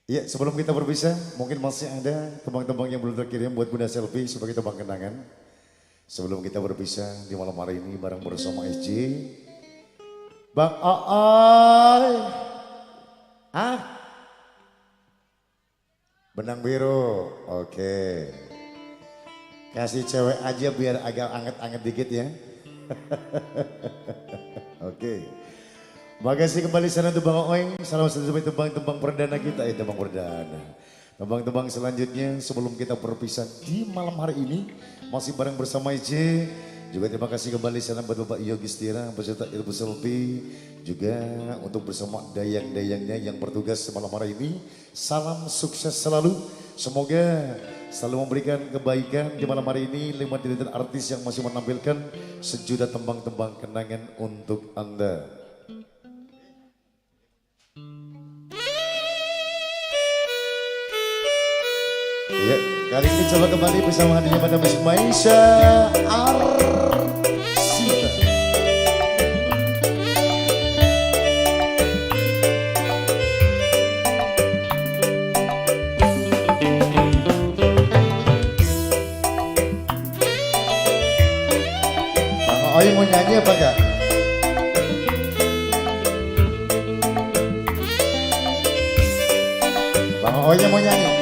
Iya, sebelum kita berpisah, mungkin masih ada tembang-tembang yang belum terkirim buat Bunda Selfie sebagai tembang kenangan. Sebelum kita berpisah di malam hari ini bareng bersama SJ, Bang Ooi. Hah? Benang biru, oke. Kasih cewek aja biar agak anget-anget dikit ya. Oke. Makasih kembali sana untuk Bang Oeng. Salam satu sampai tembang-tembang perdana kita, tembang perdana. Tembang-tembang selanjutnya sebelum kita berpisah di malam hari ini masih bareng bersama IJ. Juga terima kasih kembali sana buat Bapak Yogi Stira beserta Ilmu Selfie. Juga untuk bersama dayang-dayangnya yang bertugas malam hari ini. Salam sukses selalu. Semoga selalu memberikan kebaikan di malam hari ini. 5 deretan artis yang masih menampilkan sejuta tembang-tembang kenangan untuk Anda. Ya, kali ini coba kembali bersama hadiahnya pada Miss Maisha Arsita. Bang Oy mau nyanyi apa enggak? Bang Oy mau nyanyi?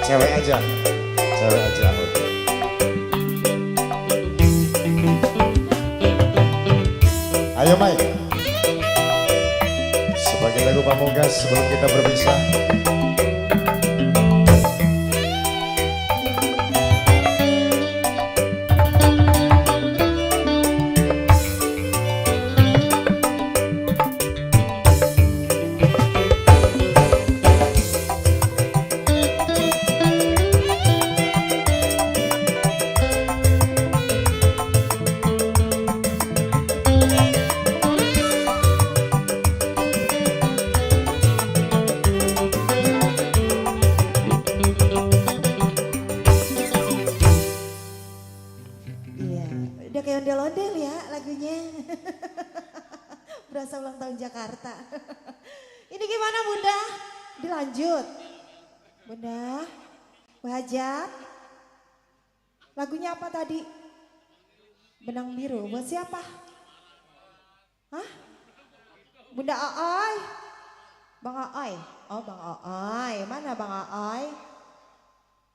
Cewek aja, oke. Ayo Mai, sebagai lagu pamungkas sebelum kita berpisah.
Iya, udah kayak ondel-ondel ya lagunya. Berasa ulang tahun Jakarta. Ini gimana Bunda? Dilanjut. Bunda, Bu Hajat. Lagunya apa tadi? Benang biru, buat siapa? Hah? Bunda Aai? Bang Aai? Oh Bang Aai, mana Bang Aai?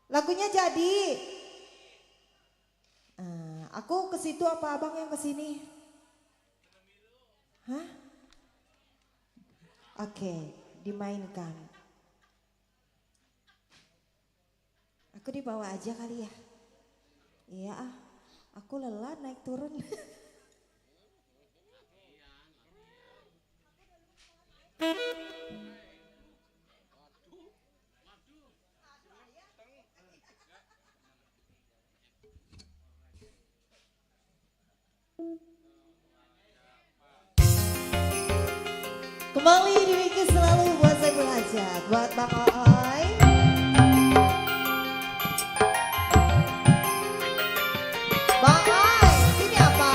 Lagunya jadi. Aku ke situ apa abang yang ke sini? Hah? Oke, dimainkan. Aku dibawa aja kali ya. Iya ah, aku lelah naik turun. Kembali di Wiki selalu buat saya Hajat, buat Bang Ooi. Bang Ooi, ini apa?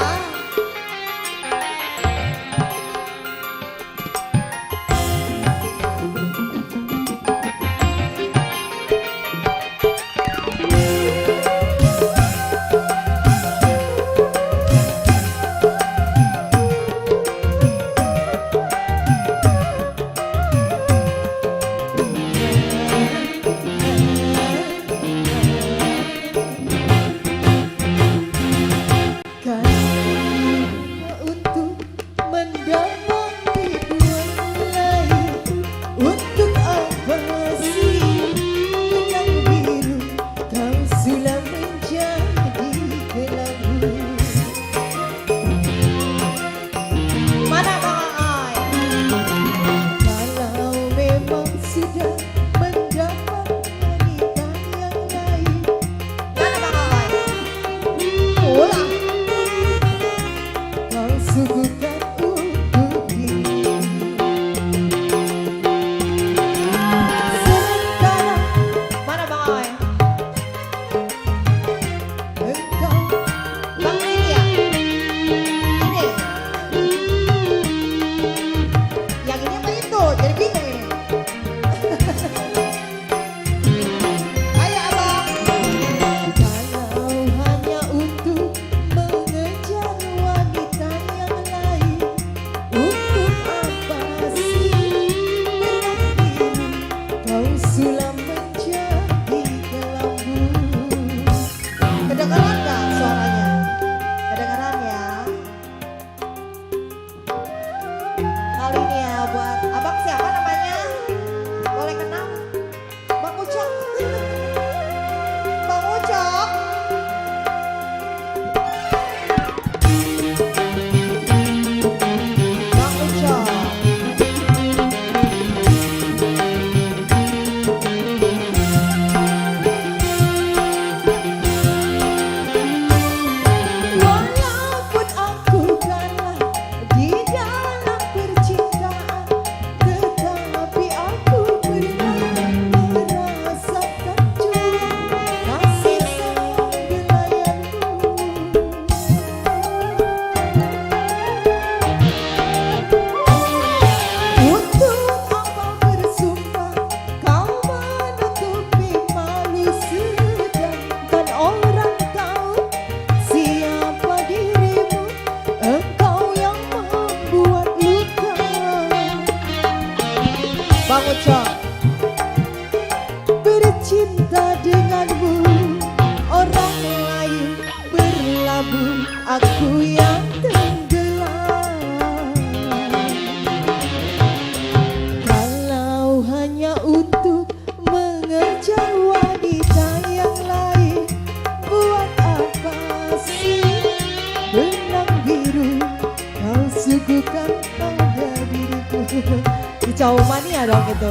Ucau mania dong itu.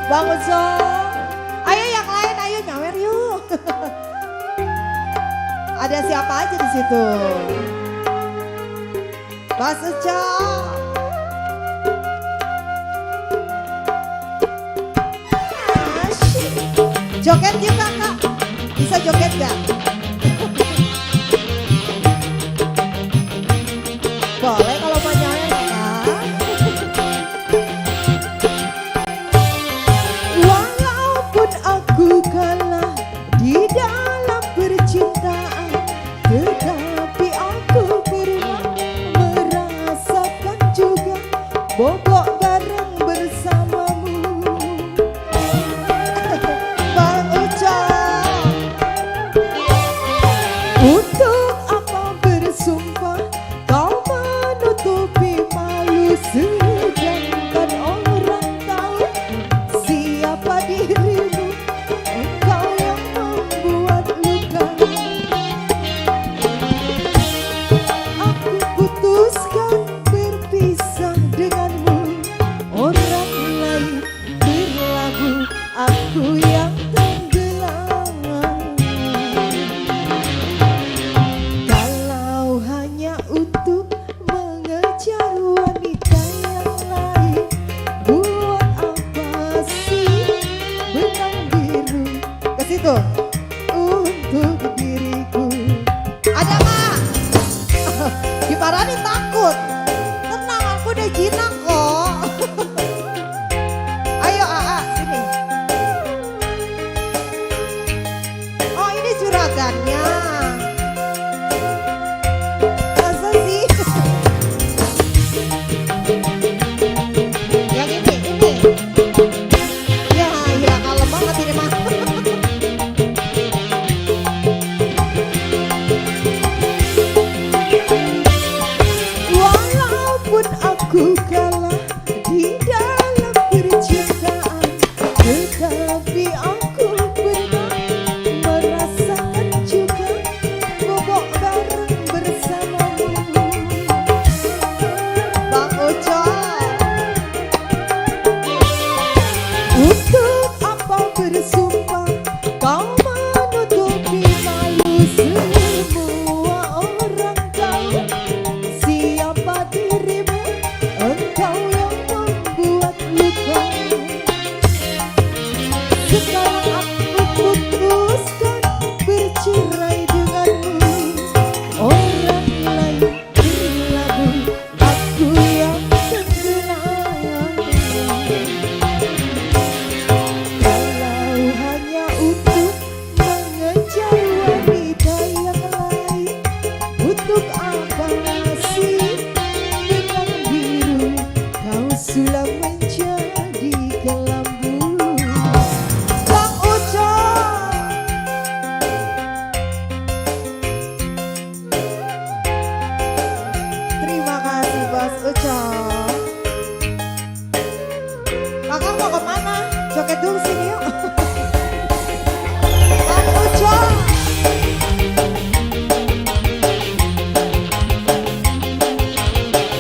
Bang Ucau. Ayo yang lain, ayo nyawer yuk. Ada siapa aja di situ? Mas Ucau. Asyik. Joget juga kak. Bisa joget gak? Boleh kalau mau nyawer kak. Walaupun aku kalah di dalam percintaan, tetapi aku pernah merasakan juga bobok bareng bersamamu. Bang Ucap, untuk apa bersumpah kau menutupi malu, sedangkan orang tahu siapa dirimu, engkau yang membuat luka. Aku putuskan berpisah denganmu, orang lain berlabuh, aku yang tenggelam. Kalau hanya untuk mengejar wanita yang lain, buat apa sih benang biru ke situ untuk diriku? Ada nggak? Dimarahin takut. Tenang, aku udah jinang kok. Ayo AA sini. Oh ini juragannya. Masa sih? Yang ini. Ya kalem banget ini mah. Walaupun aku kalah di dalam percintaan, tetapi aku pernah merasakan juga bobok bareng bersamamu. Bang Ucap, untuk apa bersumpah kau menutupi malu, semua orang tahu siapa dirimu, engkau yang membuat luka. Sekarang aku putuskan bercerai denganmu, orang lain berlabuh, aku yang tenggelam. Kalau hanya untuk mengejar wanita yang lain, untuk apa sih benang biru kau sulam menjadi kelambu? Bang Ucap, terima kasih Bos Ucap. Kakak mau kemana? Joget dulu sini yuk. Bang Ucap.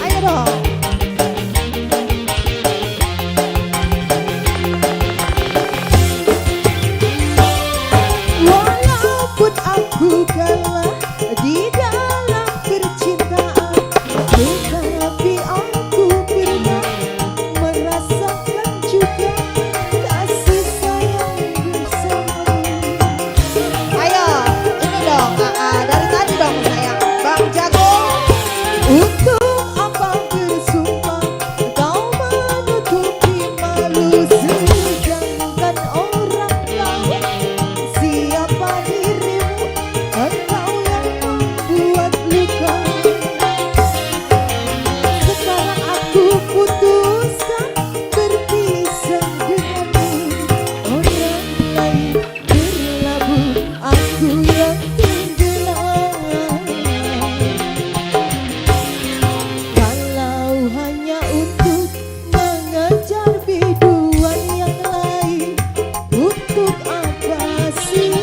Ayo dong. Walaupun aku kalah di dalam percintaan, tetapi aku pernah merasakan juga kasih sayang bersamamu. Ayo, ini dong, dari tadi dong sayang. Bang Jago, untuk apa bersumpah kau menutupi malu, sedangkan orang tahu siapa dirimu, engkau yang membuat luka. Sekarang aku putuskan berpisah denganmu, orang lain berlabuh, aku yang tenggelam. Kalau hanya untuk mengejar biduan yang lain, untuk apa sih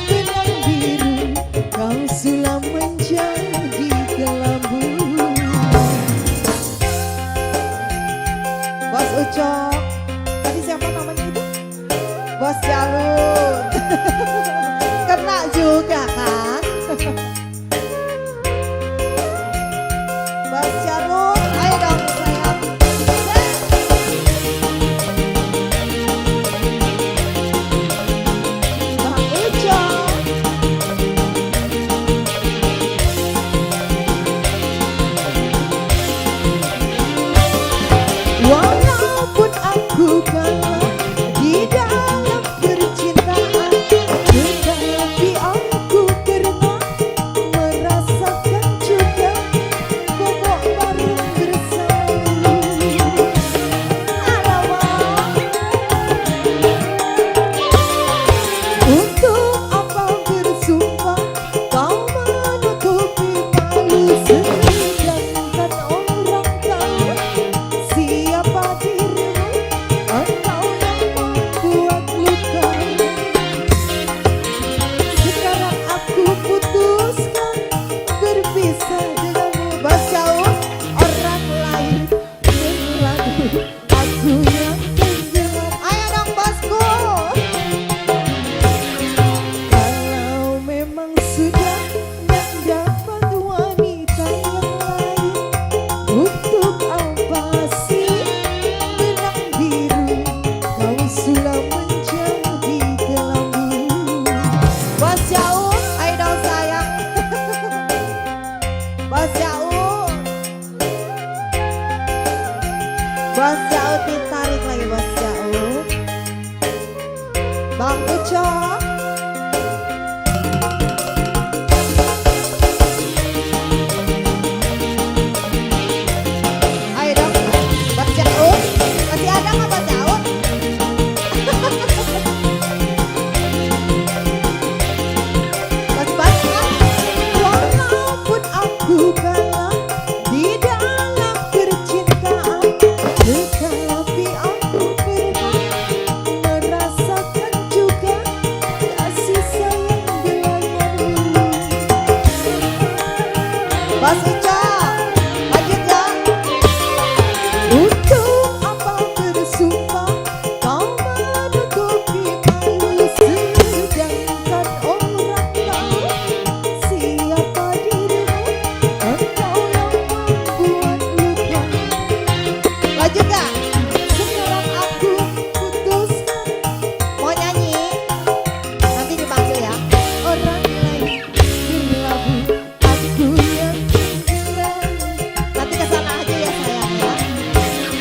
benang biru juga kan? Bos Jarwo, ayo dong sayang. Bang Ucok. Walaupun aku kalah di dalam percintaan, tetapi aku pernah merasakan juga bobok bareng bersamamu. Alamak, untuk apa bersumpah kau menutupi malu, sedangkan orang tahu siapa dirimu, engkau yang membuat luka. Sekarang aku putuskan berpisah denganmu. Bos jauh orang lain berlalu, aku yang tenggelam. Ayo dong bosku. Kalau memang sudah mendapat wanita yang lain, untuk apa sih benang biru kau sulam menjadi kelambu? Bos jauh, ayo dong sayang. Bos jauh. Bos jauh ditarik lagi bos jauh. Bang Ucok. Ayo dong, Bos Jaut. Masih ada nggak Bos Jaut? Bos kan? Walaupun aku kalah di dalam percintaan, tetapi aku pernah merasakan juga kasih sayang belayanmu. Bos Ucok, lanjut ya. Untuk apa bersumpah kau menutupi malu, sedangkan orang tahu siapa dirimu, engkau yang membuat luka. Lanjut gak? Sekarang aku putuskan. Mau nyanyi? Nanti dipanggil ya. Orang lain berlabuh, aku yang tenggelam. Nanti kesana aja ya sayang ya.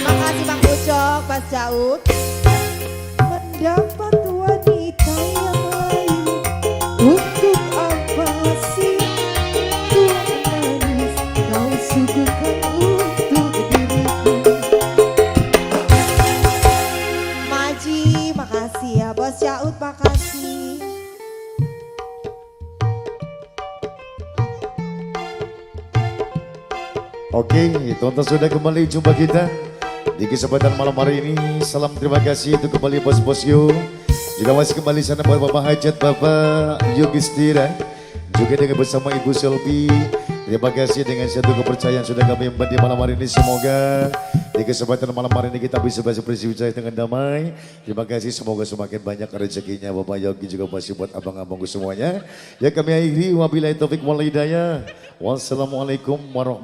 Makasih Bang Ucok, Mas Jaut. Mendapat wanita yang lain, untuk apa sih tuan manis kau suguhkan untuk diriku? Maji, makasih ya. Bos Jaut, makasih.
Oke, tonton sudah kembali jumpa kita di kesempatan malam hari ini. Salam terima kasih untuk kembali bos-bosku. Juga masih kembali sana buat Bapak Hajat, Bapak Yugistira. Juga dengan bersama Ibu Selvi. Terima kasih dengan satu kepercayaan sudah kami emban di malam hari ini. Semoga di kesempatan malam hari ini kita bisa bersih dengan damai. Terima kasih, semoga semakin banyak rezekinya Bapak Yogi, juga masih buat abang-abangku semuanya. Ya kami akhiri, wabillahi taufik wal hidayah. Wassalamualaikum warahmatullahi wabarakatuh.